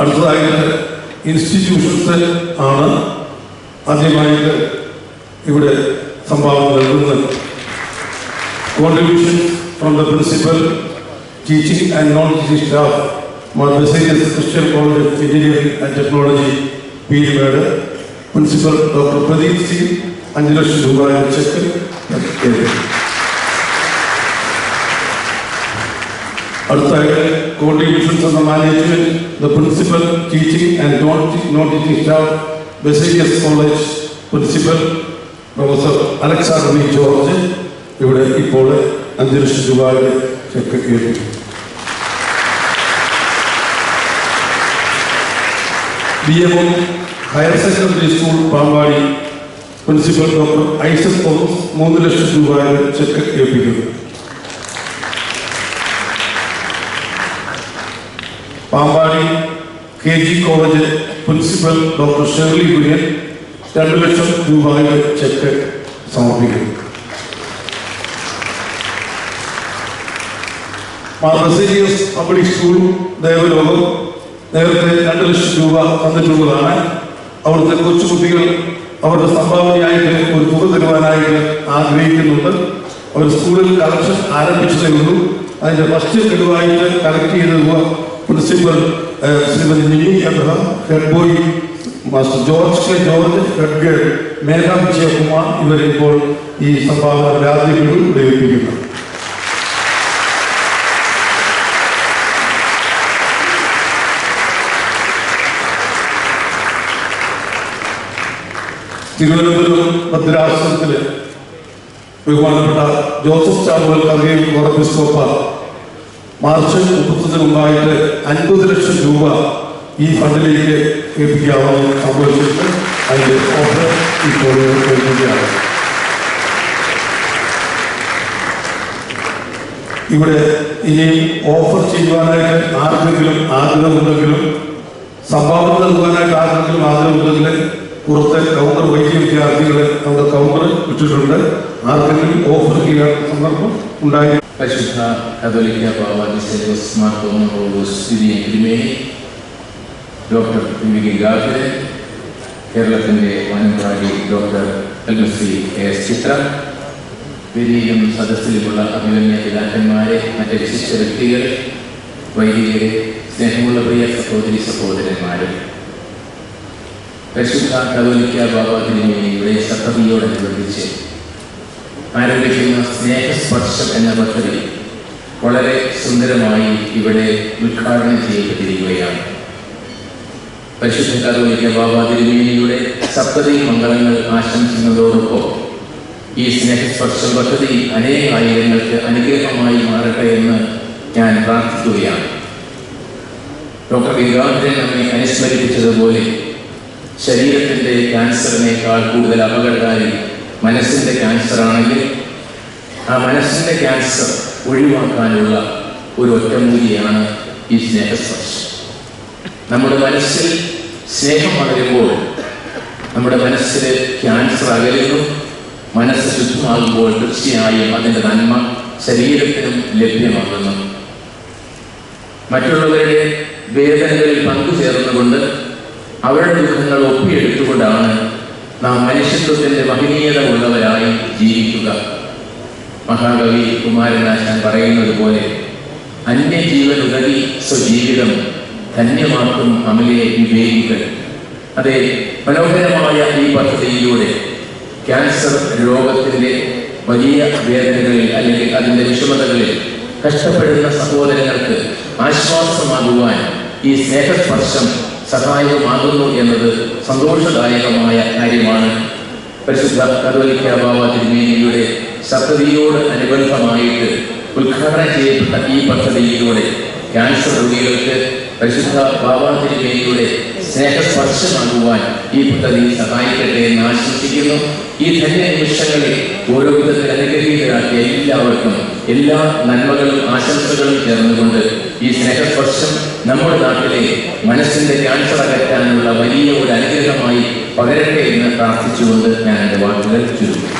അടുത്തതായിട്ട് ഇൻസ്റ്റിറ്റ്യൂഷൻസ് ആണ് ആദ്യമായിട്ട് ഇവിടെ സംഭാവന നൽകുന്നത്. Contribution from the principal, teaching and non teaching staff, Basileus Christian College of Engineering and Technology, P.D. Principal Dr. Pradeep Singh, 5 lakh രൂപയുടെ ചെക്ക്. അടുത്തായിട്ട് contributions of the management, the principal, teaching and non teaching staff, Baselius college principal professor Alexander V George ഇവിടെ ഇപ്പോൾ 5 ലക്ഷം രൂപയുടെ cheque ഏൽപ്പിക്കും. BMO higher secondary school Pampady principal doctor Isaac Thomas 3 lakh രൂപയുടെ cheque ഏൽപ്പിക്കുന്നു. Pampady KG college principal doctor Sherly Kurian 2 lakh രൂപയുടെ cheque സമർപ്പിക്കുന്നു. Baselios public school Devalokam നേരത്തെ 2 ലക്ഷം രൂപ തന്നിട്ടുള്ളതാണ്. അവിടുത്തെ കൊച്ചുകുട്ടികൾ അവരുടെ സംഭാവനയായിട്ട് ഒരു തുക തരുവാനായിട്ട് ആഗ്രഹിക്കുന്നുണ്ട്. അവർ സ്കൂളിൽ കളക്ഷൻ ആരംഭിച്ചതേ ഉള്ളൂ. അതിൻ്റെ ഫസ്റ്റ് ഗഡുവായിട്ട് കളക്ട് ചെയ്ത principal Shrimati Mini Abraham, head boy master George K George, head girl Megha Vijayakumar ഇവരിപ്പോൾ ഈ സംഭാവന രാജ്യങ്ങളിൽ ഉപയോഗിക്കുന്നു. തിരുവനന്തപുരം ഭദ്രാശ്രമത്തില് ബഹുമാനപ്പെട്ട ജോസഫ് ചാമുവൽ കർഗീവ് കോറബിസ്കോപ്പ മാർച്ച് 30 മുമ്പായിട്ട് 50 ലക്ഷം രൂപ ഈ ഫണ്ടിലേക്ക് ഏൽപ്പിക്കാമെന്ന് സംഭവിച്ചിട്ട് അതിന്റെ ഓഫർ ഇപ്പോൾ ഏൽപ്പിക്കുകയാണ്. ഇവിടെ ഇനിയും ഓഫർ ചെയ്യുവാനായിട്ട് ആർക്കെങ്കിലും ആഗ്രഹമുണ്ടെങ്കിലും സംഭാവന നൽകുവാനായിട്ട് ആർക്കെങ്കിലും ആഗ്രഹമുണ്ടെങ്കിൽ പുറത്തെ കൗണ്ടർ വൈദ്യ വിദ്യാർത്ഥികളെ നമ്മുടെ കൗണ്ടർ ഇട്ടിട്ടുണ്ട്. ആർക്കെങ്കിലും ഓഫർ ചെയ്യാൻ സന്ദർഭം ഉണ്ടായി. പരിശുദ്ധ കത്തോലിക്ക ബാബ മിസ്റ്റേറിയസ് മാർ പൗലോസ് തിരുമേനി, ഡോക്ടർ വി ഗാഫിലെ, കേരളത്തിൻ്റെ വനംപാടി ഡോക്ടർ എൽമശ്രീ എസ് ചിത്ര, വേദിയിലും സദസ്സിലുമുള്ള അഭിമന്യ പിതാക്കന്മാരെ, മറ്റ് വിശിഷ്ട വ്യക്തികൾ, വൈദികരെ, സ്നേഹമുള്ള പ്രിയ സഹോദരി സഹോദരന്മാരെ, പരിശുദ്ധ കത്തോലിക്ക ബാബ തിരുമേനിയുടെ ശതാബ്ദിയോടനുബന്ധിച്ച് ആരംഭിക്കുന്ന സ്നേഹസ്പർശം എന്ന പദ്ധതി വളരെ സുന്ദരമായി ഇവിടെ ഉദ്ഘാടനം ചെയ്യപ്പെട്ടിരിക്കുകയാണ്. പരിശുദ്ധ കത്തോലിക്ക ബാബ തിരുമേനിയുടെ സപ്തതി മംഗളങ്ങൾ ആശംസിക്കുന്നതോടൊപ്പം ഈ സ്നേഹസ്പർശം പദ്ധതി അനേകായിരങ്ങൾക്ക് അനുഗ്രഹമായി മാറട്ടെ എന്ന് ഞാൻ പ്രാർത്ഥിക്കുകയാണ്. ഡോക്ടർ ഗംഗാധരൻ നമ്മെ അനുസ്മരിപ്പിച്ചതുപോലെ ശരീരത്തിൻ്റെ ക്യാൻസറിനേക്കാൾ കൂടുതൽ അപകടകാരി മനസ്സിൻ്റെ ക്യാൻസറാണെങ്കിൽ ആ മനസ്സിൻ്റെ ക്യാൻസർ ഒഴിവാക്കാനുള്ള ഒരു ഒറ്റമൂലിയാണ് ഈ സ്നേഹസ്പർശം. നമ്മുടെ മനസ്സിൽ സ്നേഹം വളരുമ്പോൾ നമ്മുടെ മനസ്സിൽ ക്യാൻസർ അകലുന്നു. മനസ്സ് ശുദ്ധമാകുമ്പോൾ തീർച്ചയായും അതിൻ്റെ നന്മ ശരീരത്തിനും ലഭ്യമാകുന്നു. മറ്റുള്ളവരുടെ വേദനകളിൽ പങ്കുചേർന്നുകൊണ്ട് അവരുടെ ദുഃഖങ്ങൾ ഒപ്പിയെടുത്തുകൊണ്ടാണ് നാം മനുഷ്യത്വത്തിൻ്റെ മഹനീയത ഉള്ളവരായി ജീവിക്കുക. മഹാകവി കുമാരനാശാൻ പറയുന്നത് പോലെ അന്യജീവൻ ഉതകി സ്വജീവിതം ധന്യമാക്കും അമലെ വിവേകികൾ. അതെ, മനോഹരമായ ഈ പദ്ധതിയിലൂടെ ക്യാൻസർ രോഗത്തിൻ്റെ വലിയ വേദനകളിൽ അല്ലെങ്കിൽ അതിൻ്റെ വിഷമതകളിൽ കഷ്ടപ്പെടുന്ന സഹോദരങ്ങൾക്ക് ആശ്വാസമാകുവാൻ ഈ സ്നേഹസ്പർശം സഹായകമാകുന്നു എന്നത് സന്തോഷദായകമായ കാര്യമാണ്. പരിശുദ്ധ കത്തോലിക്ക ബാബ തിരുമേനിയുടെ സപ്തതിയോട് അനുബന്ധമായിട്ട് ഉദ്ഘാടനം ചെയ്യപ്പെട്ട ഈ പദ്ധതിയിലൂടെ ക്യാൻസർ രോഗികൾക്ക് പരിശുദ്ധ ബാബ തിരുമേനിയുടെ സ്നേഹസ്പർശമാകുവാൻ ഈ പദ്ധതി സഹായിക്കട്ടെ എന്ന് ആശംസിക്കുന്നു. ഈ ധന്യ നിമിഷങ്ങളിൽ ഓരോ വിധത്തിൽ അനുഗ്രഹീതരാക്കിയ എല്ലാവർക്കും എല്ലാ നന്മകളും ആശംസകളും ചേർന്നുകൊണ്ട് ഈ സ്നേഹസ്പർശം നമ്മുടെ നാട്ടിലെ മനസ്സിന്റെ ക്യാൻസർ അകറ്റാനുള്ള വലിയ ഒരു അനുഗ്രഹമായി പകരട്ടെ എന്ന് പ്രാർത്ഥിച്ചുകൊണ്ട് ഞാൻ എൻ്റെ വാക്കുകൾ ചുരുക്കും.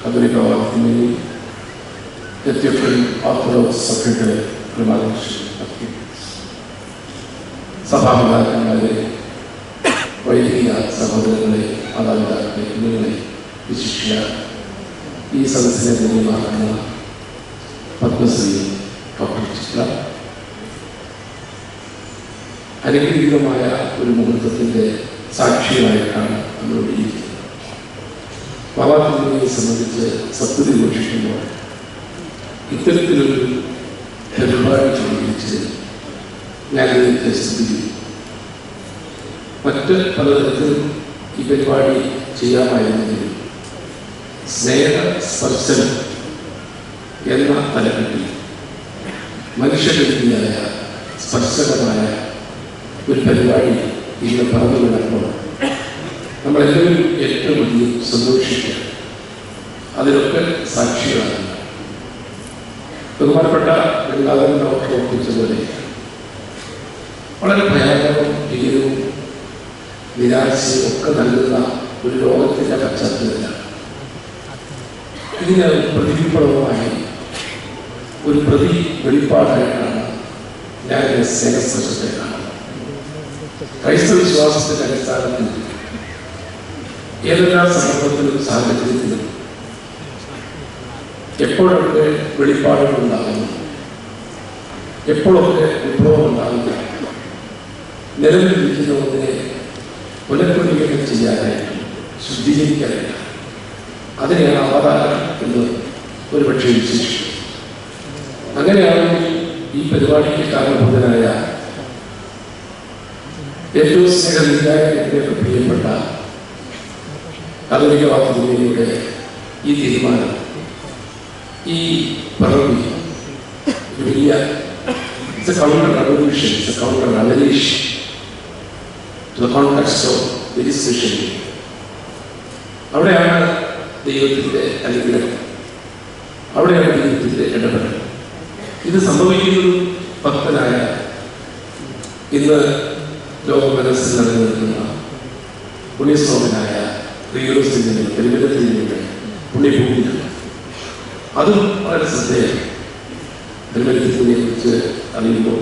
കത്തോലിക്ക സഭാപിതാക്കന്മാരെ, വൈദിക സഹോദരങ്ങളെ, മാതാപിതാക്കളെ, കുഞ്ഞുങ്ങളെ, വിശിഷ്യ ഈ സദസ്സിനെ ധന്യമാക്കുന്ന പത്മശ്രീ ഡോക്ടർ ചിത്ര, അനുഗ്രഹീതമായ ഒരു മുഹൂർത്തത്തിൻ്റെ സാക്ഷിയായിട്ടാണ് നമ്മളിവിടെ ഇരിക്കുന്നത്. ബാബാതിരുമേനിയെ സംബന്ധിച്ച് സത്വതി ഘോഷിക്കുമ്പോൾ ഇത്തരത്തിലൊരു പരിപാടി ചുമതലിച്ച് ഞാൻ ഇതിനെ സ്തുതിക്കുന്നു. മറ്റ് പലതരത്തിലും ഈ പരിപാടി ചെയ്യാമായിരുന്നെങ്കിലും സ്നേഹസ്പർശനം എന്ന തലക്കെട്ടിൽ മനുഷ്യവിരുദ്ധിയായ സ്പർശകമായ ഒരു പരിപാടി ഇന്ന് പറഞ്ഞു കിടക്കുമ്പോൾ നമ്മളെല്ലാവരും ഏറ്റവും അധികം സന്തോഷിക്കുക, അതിലൊക്കെ സാക്ഷികളാണ്. ബഹുമാനപ്പെട്ട ഗംഗാധരൻ ഡോക്ടർ ഓർപ്പിച്ചതുപോലെ വളരെ ഭയാനകവും ഭീകരവും നിരാശയും ഒക്കെ നൽകുന്ന ഒരു രോഗത്തിൻ്റെ പശ്ചാത്തലത്തിലാണ് ഇതിന് പ്രതിഫലമായി ഒരു വെളിപ്പാടായിട്ടാണ് ഞാൻ സ്നേഹസ്പർശത്തെ കാണുന്നത്. ക്രൈസ്തവ വിശ്വാസത്തിൻ്റെ അടിസ്ഥാനത്തിൽ ഏതെല്ലാം സന്ദർഭത്തിലും സാഹചര്യത്തിലും എപ്പോഴൊക്കെ വെളിപ്പാടുകൾ ഉണ്ടാകുന്നു, എപ്പോഴൊക്കെ വിപ്ലവം ഉണ്ടാകുന്നു, നിലവിലിരിക്കുന്ന ഒന്നിനെ പുനഃക്രമീകരണം ചെയ്യാനായിട്ട് ശുദ്ധീകരിക്കാനായിട്ട് അതിനെയാണ് അവതാരം എന്ന് ഒരുപക്ഷെ വിശേഷിക്കും. അങ്ങനെയാണെങ്കിൽ ഈ പരിപാടിക്ക് കാരണഭൂതനായ ഏറ്റവും സ്നേഹനിരായകർക്ക് പ്രിയപ്പെട്ട കത്തോലിക്ക തിരുമേനിയുടെ ഈ തീരുമാനം, ഈ പറവി വലിയ counter revolution, counter revolution to the context of legislation. അവിടെയാണ് ദൈവത്തിൻ്റെ അനുഗ്രഹം അവിടെയാണ് ജീവിതത്തിൽ ഇടപെടൽ. ഇത് സംഭവിക്കുന്നത് ഭക്തനായ ഇന്ന് ലോക മനസ്സിൽ നടന്നു നിൽക്കുന്ന പുണ്യസ്വാമനായ പ്രിയോസിന്റെ തിരുവനന്തപുരത്തിന്റെ പുണ്യഭൂമിയാണ്. അതും വളരെ ശ്രദ്ധേയം. തിരുവനന്തപുരത്തിനെ കുറിച്ച് അറിയുമ്പോൾ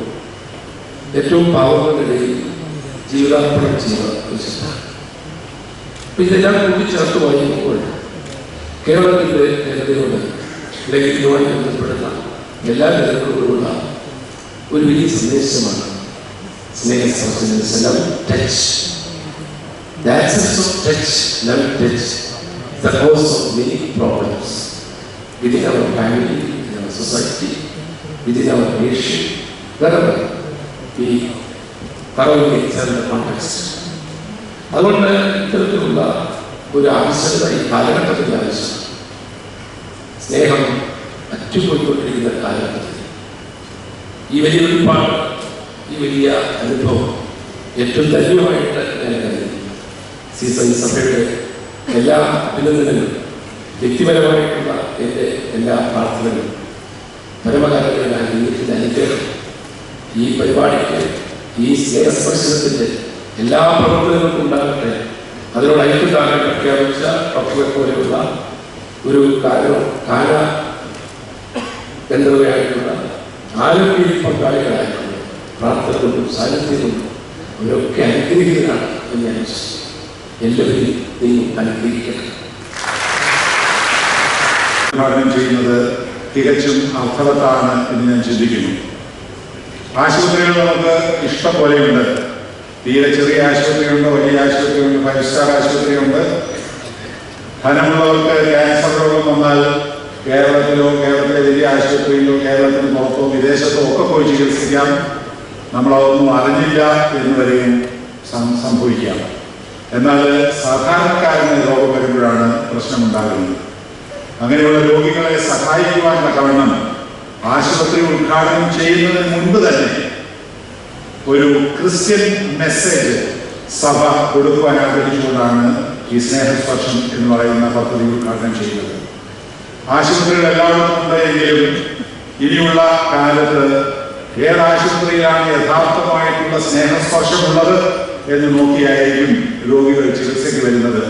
ഏറ്റവും പാവങ്ങളിടയിൽ ജീവിതാർപ്പണം ചെയ്യുക വിശുദ്ധമാണ്. ഇതെല്ലാം കൂട്ടിച്ചേർത്ത് വായിക്കുമ്പോൾ കേരളത്തിൻ്റെ ജനതയോട് ലൈംഗികമായി ബന്ധപ്പെടുന്ന എല്ലാ ജനങ്ങളോടുമുള്ള ഒരു വലിയ സന്ദേശമാണ് Snehasparshanam. Love touch. The absence of touch, love touch, is the cause of many problems within our family, within our society, within our nation, wherever we thoroughly examine the context. അതുകൊണ്ട് ഇത്തരത്തിലുള്ള ഒരു ആവശ്യകത ഈ കാലഘട്ടത്തിൻ്റെ ആവശ്യം. സ്നേഹം അറ്റുപോയിക്കൊണ്ടിരിക്കുന്ന കാലഘട്ടത്തിൽ ഈ വലിയ ഒരുപാട് ഈ വലിയ അനുഭവം ഏറ്റവും ധന്യമായിട്ട് ഞാൻ കരുതുന്നു. സീസൺ സഭയുടെ എല്ലാ അഭിനന്ദനങ്ങളും വ്യക്തിപരമായിട്ടുള്ള എൻ്റെ എല്ലാ പ്രാർത്ഥനകളും പരമകാലങ്ങളായ ജീവിതത്തിൻ്റെ അനുഗ്രഹം ഈ പരിപാടിക്ക് ഈ സ്നേഹസ്പർശനത്തിൻ്റെ എല്ലാ പ്രവർത്തനങ്ങൾക്കും ഉണ്ടാകട്ടെ. അതിനോട് ഐക്യദാനം പ്രഖ്യാപിച്ച ഡോക്ടറെ പോലെയുള്ള ഒരു കാല ഗന്ധർവയായിട്ടുള്ള ആരോഗ്യ പങ്കാളികളായിട്ടുള്ള പ്രാർത്ഥന കൊണ്ടും സാന്നിധ്യം കൊണ്ടും അവരൊക്കെ അനുഗ്രഹിക്കുന്നതാണ് എന്ന് ഞാൻ വിശ്വസിക്കുന്നു. എല്ലാവരെയും ദൈവം അനുഗ്രഹിക്കട്ടെ. ഉദ്ഘാടനം ചെയ്യുന്നത് തികച്ചും അർത്ഥവത്താണ് എന്ന് ഞാൻ ചിന്തിക്കുന്നു. ആശുപത്രികൾ നമുക്ക് ഇഷ്ടം പോലെയുണ്ട്. തീരെ ചെറിയ ആശുപത്രിയുണ്ട്, വലിയ ആശുപത്രിയുണ്ട്, 5 സ്റ്റാർ ആശുപത്രിയുണ്ട്. ധനമുള്ളവർക്ക് ക്യാൻസർ രോഗം വന്നാൽ കേരളത്തിലെ വലിയ ആശുപത്രിയിലോ കേരളത്തിന് പുറത്തോ വിദേശത്തോ ഒക്കെ പോയി ചികിത്സിക്കാം. നമ്മളതൊന്നും അറിഞ്ഞില്ല എന്ന് വരെയും സംഭവിക്കാം. എന്നാൽ സാധാരണക്കാരന് രോഗം വരുമ്പോഴാണ് പ്രശ്നമുണ്ടാകുന്നത്. അങ്ങനെയുള്ള രോഗികളെ സഹായിക്കുവാൻ തക്കവണ്ണം ആശുപത്രി ഉദ്ഘാടനം ചെയ്യുന്നതിന് മുൻപ് തന്നെ ഒരു ക്രിസ്ത്യൻ മെസ്സേജ് സഭ കൊടുക്കുവാൻ ആഗ്രഹിച്ചുകൊണ്ടാണ് ഈ സ്നേഹസ്പർശം എന്ന് പറയുന്ന പദ്ധതി ഉദ്ഘാടനം ചെയ്യുന്നത്. ആശുപത്രികൾ എല്ലായിടത്തും ഉണ്ട് എങ്കിലും ഇനിയുള്ള കാലത്ത് ഏതാശുപത്രിയിലാണ് യഥാർത്ഥമായിട്ടുള്ള സ്നേഹസ്പർശമുള്ളത് എന്ന് നോക്കിയായിരിക്കും രോഗികൾ ചികിത്സയ്ക്ക് വരുന്നത്.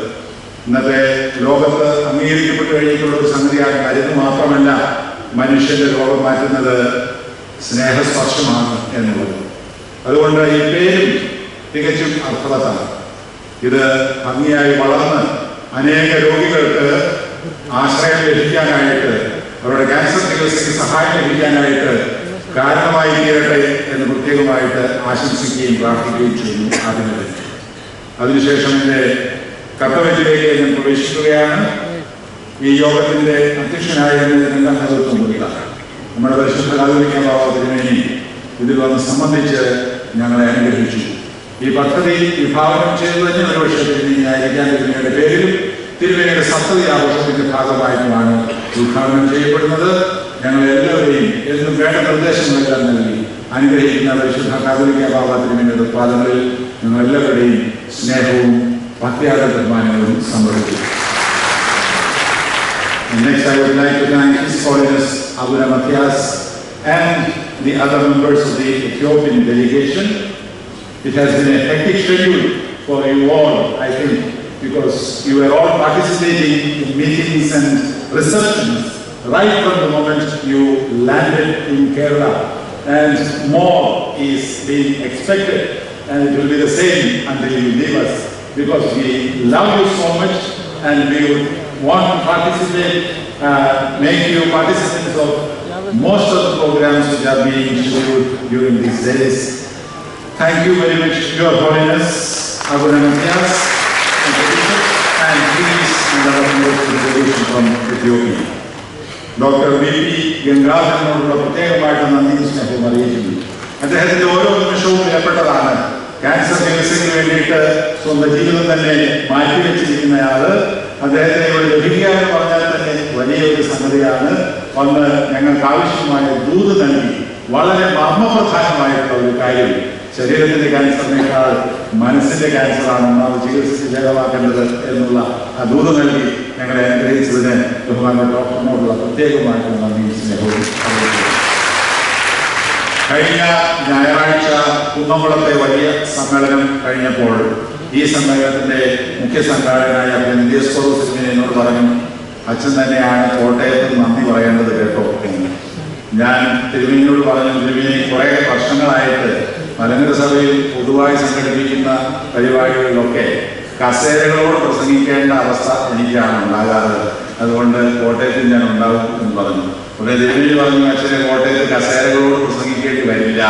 ഇന്നത്തെ ലോകത്ത് അംഗീകരിക്കപ്പെട്ട് കഴിഞ്ഞിട്ടുള്ള ഒരു സംഗതിയാണ് മരുന്ന് മാത്രമല്ല മനുഷ്യന്റെ രോഗം മാറ്റുന്നത് സ്നേഹസ്പർശമാണ് എന്നുള്ളത്. അതുകൊണ്ട് ഈ പേരും തികച്ചും അർത്ഥവത്താണ്. ഇത് ഭംഗിയായി വളർന്ന് അനേക രോഗികൾക്ക് ആശ്രയം ലഭിക്കാനായിട്ട് അവരുടെ ക്യാൻസർ ചികിത്സയ്ക്ക് സഹായം ലഭിക്കാനായിട്ട് കാരണമായി തീരട്ടെ എന്ന് പ്രത്യേകമായിട്ട് ആശംസിക്കുകയും പ്രാർത്ഥിക്കുകയും ചെയ്യുന്നു. ആദ്യമേ അതിനുശേഷം എൻ്റെ കർത്തവ്യത്തിലേക്ക് ഞാൻ പ്രവേശിക്കുകയാണ്. ഈ യോഗത്തിന്റെ അധ്യക്ഷനായ നേതൃത്വം കൊടുക്കുക നമ്മുടെ പരിശുദ്ധ കാതോലിക്ക ബാബ തിരുമേനി ഇതിൽ വന്ന് സംബന്ധിച്ച് ഞങ്ങളെ അനുഗ്രഹിച്ചു. ഈ പദ്ധതി വിഭാവനം ചെയ്തു തന്നെ ഒരുപക്ഷെ തിരുമേനിയായിരിക്കാൻ തിരുമേനിയുടെ പേരിലും തിരുമേനിയുടെ സപ്തതി ആഘോഷത്തിന്റെ ഭാഗമായിട്ടുമാണ് ഉദ്ഘാടനം ചെയ്യപ്പെടുന്നത്. ഞങ്ങളെല്ലാവരെയും എന്നും വേണ്ട നിർദ്ദേശങ്ങളെല്ലാം നൽകി അനുഗ്രഹിക്കുന്ന പരിശുദ്ധ കാതോലിക്ക ബാബ തിരുമേനിയുടെ പാദങ്ങളിൽ ഞങ്ങളെല്ലാവരുടെയും സ്നേഹവും ഭക്തിയാദ ബഹുമാനങ്ങളും സമർപ്പിക്കുന്നു. Next, I would like to thank His Holiness Abuna Matthias and the other members of the Ethiopian delegation. It has been a hectic schedule for you all, I think, because you were all participating in meetings and receptions right from the moment you landed in Kerala. And more is being expected, and it will be the same until you leave us, because we love you so much and we would want to participate, make you participants of most of the programs which are being scheduled during these days. Thank you very much, Your Holiness, Abuna Matthias, and please, and other members of the delegation from Ethiopia. Dr. V.P. ഗംഗാധരനോടുള്ള പ്രത്യേകമായിട്ട് നന്ദി സ്നേഹം അറിയിക്കുന്നു. അദ്ദേഹത്തിന്റെ ഓരോ നിമിഷവും വിലപ്പെട്ടതാണ്. Cancer ചികിത്സയ്ക്ക് വേണ്ടിയിട്ട് സ്വന്തം ജീവിതം തന്നെ മാറ്റിവെച്ചിരിക്കുന്നയാള് അദ്ദേഹത്തെ ഇവിടെ ലഭിക്കുക എന്ന് പറഞ്ഞാൽ തന്നെ വലിയൊരു സംഗതിയാണ്. വന്ന് ഞങ്ങൾക്ക് ആവശ്യമായ ദൂത് നൽകി വളരെ മർമ്മപ്രധാനമായിട്ടുള്ള ഒരു കാര്യം ശരീരത്തിന്റെ ക്യാൻസറിനേക്കാൾ മനസ്സിന്റെ ക്യാൻസറാണ് അത് ചികിത്സിച്ച് ഭേദമാക്കേണ്ടത് എന്നുള്ള ദൂത് നൽകി ഞങ്ങളെ അനുഗ്രഹിച്ചതിന് ബഹുമാനപ്പെട്ട ഡോക്ടറിനോടുള്ള പ്രത്യേകമായിട്ടുള്ള നന്ദി സ്നേഹവും അറിയിക്കുന്നു. കഴിഞ്ഞ ഞായറാഴ്ച കുന്നംകുളത്തെ വലിയ സമ്മേളനം കഴിഞ്ഞപ്പോൾ ഈ സമ്മേളനത്തിന്റെ മുഖ്യ സംഘാടകനായ എന്നോട് പറഞ്ഞു, അച്ഛൻ തന്നെയാണ് കോട്ടയത്ത് നന്ദി പറയേണ്ടത് കേട്ടോ എന്ന്. ഞാൻ തിരുമേനിയോട് പറഞ്ഞു, തിരുമേനി കുറെ വർഷങ്ങളായിട്ട് മലങ്കര സഭയിൽ പൊതുവായി സംഘടിപ്പിക്കുന്ന പരിപാടികളിലൊക്കെ കസേരകളോട് പ്രസംഗിക്കേണ്ട അവസ്ഥ എനിക്കാണ് ഉണ്ടാകാറ്, അതുകൊണ്ട് കോട്ടയത്തിൽ ഞാൻ ഉണ്ടാകും എന്ന് പറഞ്ഞു. ഉടനെ തിരുമേനി പറഞ്ഞു, അച്ഛനെ കോട്ടയത്ത് കസേരകളോട് പ്രസംഗിക്കേണ്ടി വരില്ല,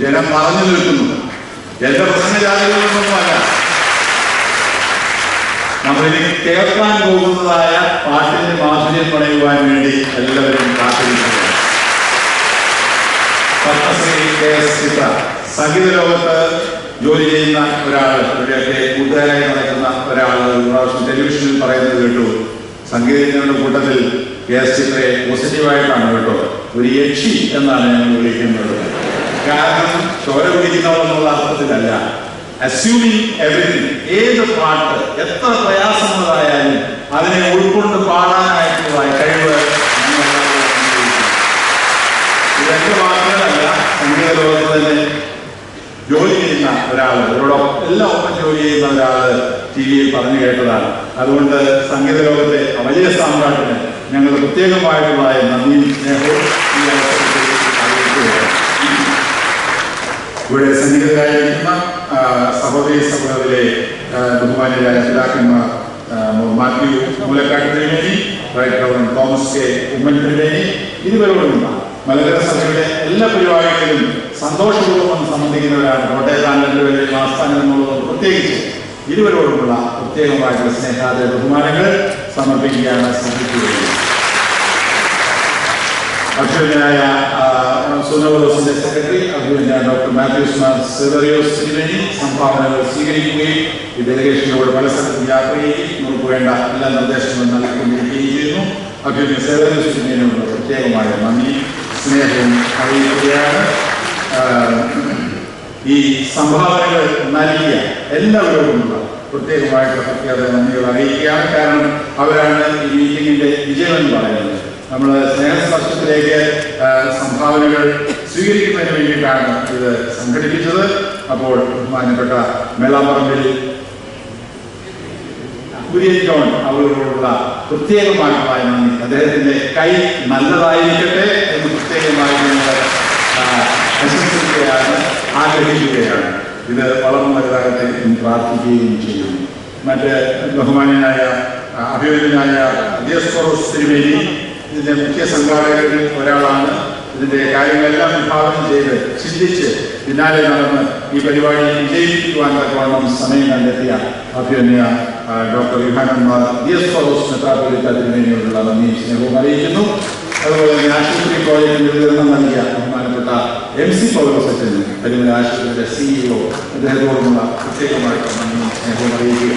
ജനം പറഞ്ഞു നിൽക്കുന്നു. എന്റെ പ്രസംഗജാതികളൊന്നുമല്ല, നമ്മളിനി കേൾക്കാൻ പോകുന്നതായ പാട്ടിന്റെ മാധുര്യം പണയുവാൻ വേണ്ടി എല്ലാവരും കാത്തിരിക്കുന്നു. പത്മശ്രീ KS ചിത്ര സംഗീത ലോകത്ത് ജോലി ചെയ്യുന്ന ഒരാൾ, ഇവിടെയൊക്കെ കൂട്ടുകാരായി നടക്കുന്ന ഒരാൾ പ്രാവശ്യം ടെലിവിഷനിൽ പറയുന്നത് കേട്ടു, സംഗീതജ്ഞരുടെ കൂട്ടത്തിൽ KS ചിത്രയെ പോസിറ്റീവായിട്ടാണ് കേട്ടോ, ഒരു യക്ഷി എന്നാണ് ഞങ്ങൾ വിളിക്കുന്നത്. കാരണം ചോര കുടിക്കുന്നവരെന്നുള്ള അർത്ഥത്തിലല്ല, അസ്യൂമിങ് എവരിതിങ്. ഏത് പാട്ട് എത്ര പ്രയാസമുള്ളതായാലും അതിനെ ഉൾക്കൊണ്ട് പാടാനായിട്ടുള്ള കഴിവ് ഇതൊക്കെ വാക്കുകളല്ല, സംഗീത ലോകത്ത് തന്നെ ജോലി ചെയ്യുന്ന ഒരാൾ, ഇവരോടൊപ്പം എല്ലാം ഒപ്പം ജോലി ചെയ്യുന്ന ഒരാൾ TV പറഞ്ഞു കേട്ടതാണ്. അതുകൊണ്ട് സംഗീത ലോകത്തെ വലിയ സാമ്രാട്ടിന് ഞങ്ങൾ പ്രത്യേകമായിട്ടുള്ള നന്ദിയും സ്നേഹവും ഈ അവസരത്തിൽ അറിയിക്കുകയാണ്. ഇവിടെ സംഗീതരായിരിക്കുന്ന സഹോദരി സഭകളിലെ ബഹുമാന്യരായ പിതാക്കന്മാർ മാത്യു മൂലക്കാട്ട് തിരുമേനി, തോമസ് കെ ഉമ്മൻ തിരുമേനി, ഇതുവരോടുള്ള മലങ്കര സഭയുടെ എല്ലാ പരിപാടികളിലും സന്തോഷപൂർവ്വം സംബന്ധിക്കുന്നവരാണ്. കോട്ടയത്താണ്ടിന്റെ ആസ്ഥാനം എന്നുള്ളത് പ്രത്യേകിച്ച് ഇരുവരോടുമുള്ള പ്രത്യേകമായിട്ടുള്ള സ്നേഹാദര ബഹുമാനങ്ങൾ സമർപ്പിക്കുകയാണ് ശ്രദ്ധിക്കുകയും. അഭിനന്ദനായ സുനോദോസിന്റെ സെക്രട്ടറി അഭിനന്ദനായ ഡോക്ടർ മാത്യൂസ് മാർ സെവറിയോസ് തിരുമേനി സംഭാവനകൾ സ്വീകരിക്കുകയും ഈ ഡെലിഗേഷനിലൂടെ പല സ്ഥലത്തും യാത്ര ചെയ്യുകയും നമുക്ക് വേണ്ട എല്ലാ നിർദ്ദേശങ്ങളും നൽകിക്കൊണ്ടിരിക്കുകയും ചെയ്യുന്നു. അഭിനന്ദന സെവറിയോസ് തിരുമേനിയോടുള്ള പ്രത്യേകമായ നന്ദി സ്നേഹവും അറിയിക്കുകയാണ്. ഈ സംഭാവനകൾ നൽകിയ എല്ലാവരോടുമുള്ള പ്രത്യേകമായിട്ടുള്ള പ്രത്യേകത നന്ദികൾ അറിയിക്കുകയാണ്. കാരണം അവരാണ് ഈ മീറ്റിംഗിന്റെ വിജയം എന്ന് പറയുന്നത്. നമ്മൾ സ്നേഹസ്പർശത്തിലേക്ക് സംഭാവനകൾ സ്വീകരിക്കുന്നതിന് വേണ്ടിയിട്ടാണ് ഇത് സംഘടിപ്പിച്ചത്. അപ്പോൾ ബഹുമാനപ്പെട്ട മേളാമ്പറമ്പിൽ കുര്യൻ ജോൺ അവരോടുള്ള പ്രത്യേകമായിട്ടുള്ള നന്ദി, അദ്ദേഹത്തിന്റെ കൈ നല്ലതായിരിക്കട്ടെ എന്ന് പ്രത്യേകമായി പ്രശംസിക്കുകയാണ്, ആഗ്രഹിക്കുകയാണ്. ഇത് വളർന്നു വലുതാകട്ടെ എന്ന് പ്രാർത്ഥിക്കുകയും ചെയ്യുന്നു. മറ്റ് ബഹുമാന്യനായ അഭിനന്ദനായ ദിയോസ്കോറോസ് തിരുമേനി ഇതിന്റെ മുഖ്യ സംഘാടകരിൽ ഒരാളാണ്. ഇതിന്റെ കാര്യങ്ങളെല്ലാം വിഭാവനം ചെയ്ത് ചിന്തിച്ച് പിന്നാലെ നടന്ന് ഈ പരിപാടി വിജയിപ്പിക്കുവാൻ തക്കവണ്ണം സമയം കണ്ടെത്തിയ അഭിനന്ദന ഡോക്ടർ യുഹാനന്മാർ ദിയോസ്കോറോസ് മെത്രാപ്പൊലീത്ത തിരുമേനിയോടുള്ള നന്ദി സ്നേഹവും അറിയിക്കുന്നു. അതുപോലെ തന്നെ ആശുപത്രി കോളേജിന്റെ വിതരണം നൽകിയ ബഹുമാനപ്പെട്ട MC പൗലോസ് അച്ഛൻ, പരിമല ആശുപത്രിയുടെ CEO, അദ്ദേഹത്തോടുമുള്ള പ്രത്യേകമായിട്ടുള്ള നന്ദി സ്നേഹവും അറിയിക്കുക.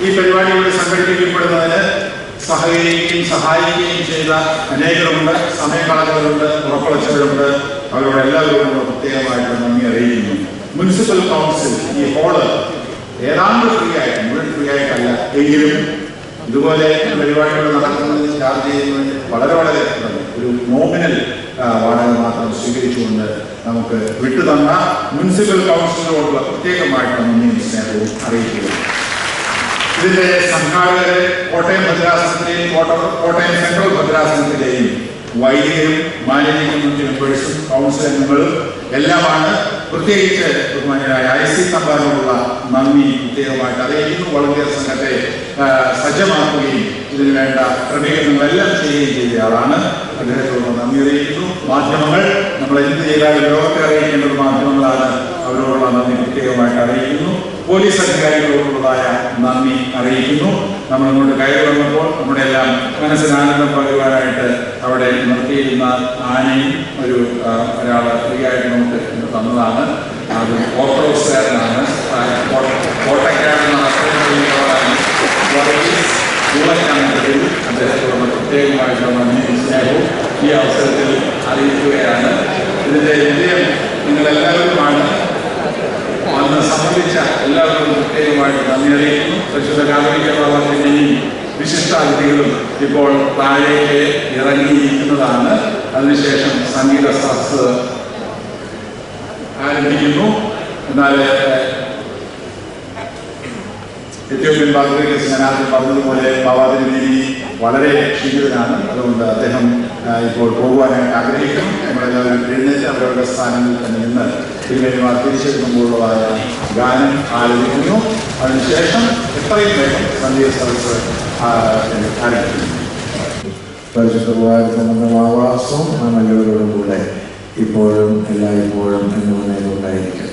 ഈ പരിപാടികൾ സംഘടിപ്പിക്കപ്പെടുന്നതിന് സഹകരിക്കുകയും സഹായിക്കുകയും ചെയ്ത അനേകരുണ്ട്, സമയക്കളകളുണ്ട്, ഉറപ്പുവച്ചവരുണ്ട്. അവരോട് എല്ലാവരോടും പ്രത്യേകമായിട്ട് നന്ദി അറിയിക്കുന്നു. മുനിസിപ്പൽ കൗൺസിൽ ഈ ഹോള് ഏതാണ്ട് ഫ്രീ ആയിട്ട്, മുഴുവൻ ഫ്രീ ആയിട്ടല്ല എങ്കിലും ഇതുപോലെ പരിപാടികൾ നടത്തുന്നതിന് ചാർജ് ചെയ്യുന്നതിന് വളരെ ഒരു നോമിനൽ വാടക മാത്രം സ്വീകരിച്ചുകൊണ്ട് നമുക്ക് വിട്ടുതന്ന മുനിസിപ്പൽ കൗൺസിലിനോടുള്ള പ്രത്യേകമായിട്ടുള്ള നന്ദിയും സ്നേഹവും അറിയിക്കുക. ഇതിന്റെ സംഘാടകരെ കോട്ടയം ഭദ്രാസനത്തിലെയും കോട്ടയം സെൻട്രൽ ഭദ്രാസനത്തിലെയും വൈദികരും മാനേജിംഗ് കമ്മിറ്റി മെമ്പേഴ്സും കൗൺസിൽ അംഗങ്ങളും എല്ലാമാണ്. പ്രത്യേകിച്ച് ബഹുമാന്യനായ IC തമ്പാനോടുള്ള നന്ദി പ്രത്യേകമായിട്ട് അറിയിക്കുന്നു. വളണ്ടിയർ സംഘത്തെ സജ്ജമാക്കുകയും ഇതിന് വേണ്ട ക്രമീകരണങ്ങളെല്ലാം ചെയ്യുകയും ചെയ്ത ആളാണ്. അദ്ദേഹത്തോടുള്ള നന്ദി അറിയിക്കുന്നു. മാധ്യമങ്ങൾ നമ്മൾ എന്ത് ചെയ്താലും ലോകത്തെ അറിയിക്കേണ്ടത് മാധ്യമങ്ങളാണ്. അവരോടുള്ള നന്ദി പ്രത്യേകമായിട്ട് അറിയിക്കുന്നു. പോലീസ് അധികാരികളോടുള്ളതായ നന്ദി അറിയിക്കുന്നു. നമ്മൾ ഇങ്ങോട്ട് കയറി വന്നപ്പോൾ നമ്മുടെ എല്ലാം മനസ്സിന് ആനന്ദം പകരുവാനായിട്ട് അവിടെ നിർത്തിയിരുന്ന ആനയും ഒരാൾ ഫ്രീയായിട്ട് നമുക്ക് തന്നതാണ്. അത് ഓർത്തഡോക്സുകാരനാണ്, കോട്ടക്കാരനാണ്. അദ്ദേഹത്തോടുള്ള പ്രത്യേകമായിട്ടുള്ള നന്ദി സ്നേഹവും ഈ അവസരത്തിൽ അറിയിക്കുകയാണ്. ഇതിന്റെ വിജയം നിങ്ങൾ നിങ്ങളെല്ലാവരുമാണ് വന്ന് സംബന്ധിച്ച എല്ലാവർക്കും പ്രത്യേകമായിട്ട് നന്ദി അറിയിക്കുന്നു. പരിശുദ്ധ കാതോലിക്ക ബാബാവിൻ്റെയും വിശിഷ്ടാതിഥികളും ഇപ്പോൾ താഴേക്ക് ഇറങ്ങിയിരിക്കുന്നതാണ്. അതിനുശേഷം സംഗീത ക്ലാസ് ആരംഭിക്കുന്നു. എന്നാൽ എത്യോപ്യൻ പാത്രികേസ് ഞാൻ ആദ്യം പറഞ്ഞതുപോലെ ബാബാതിരുമേനി വളരെ ക്ഷീണിതനാണ്. അതുകൊണ്ട് അദ്ദേഹം ഇപ്പോൾ പോകുവാനായിട്ട് ആഗ്രഹിക്കുന്നു. നമ്മളെല്ലാവരും എഴുന്നേറ്റ് അവരവരുടെ സ്ഥാനങ്ങളിൽ തന്നെ നിന്ന് തിരുമേനിമാർ തിരിച്ചെത്തുമ്പോഴുള്ളതായ ഗാനം ആരംഭിക്കുന്നു. അതിനുശേഷം എത്രയും വേഗം സംഗീത സദസ്സ് ആരംഭിക്കുന്നു. പരിശുദ്ധമായ സംബന്ധമാവാസവും നാം എല്ലാവരോടും കൂടെ ഇപ്പോഴും എല്ലായ്പ്പോഴും എന്ന് ഉണ്ടായിരിക്കും.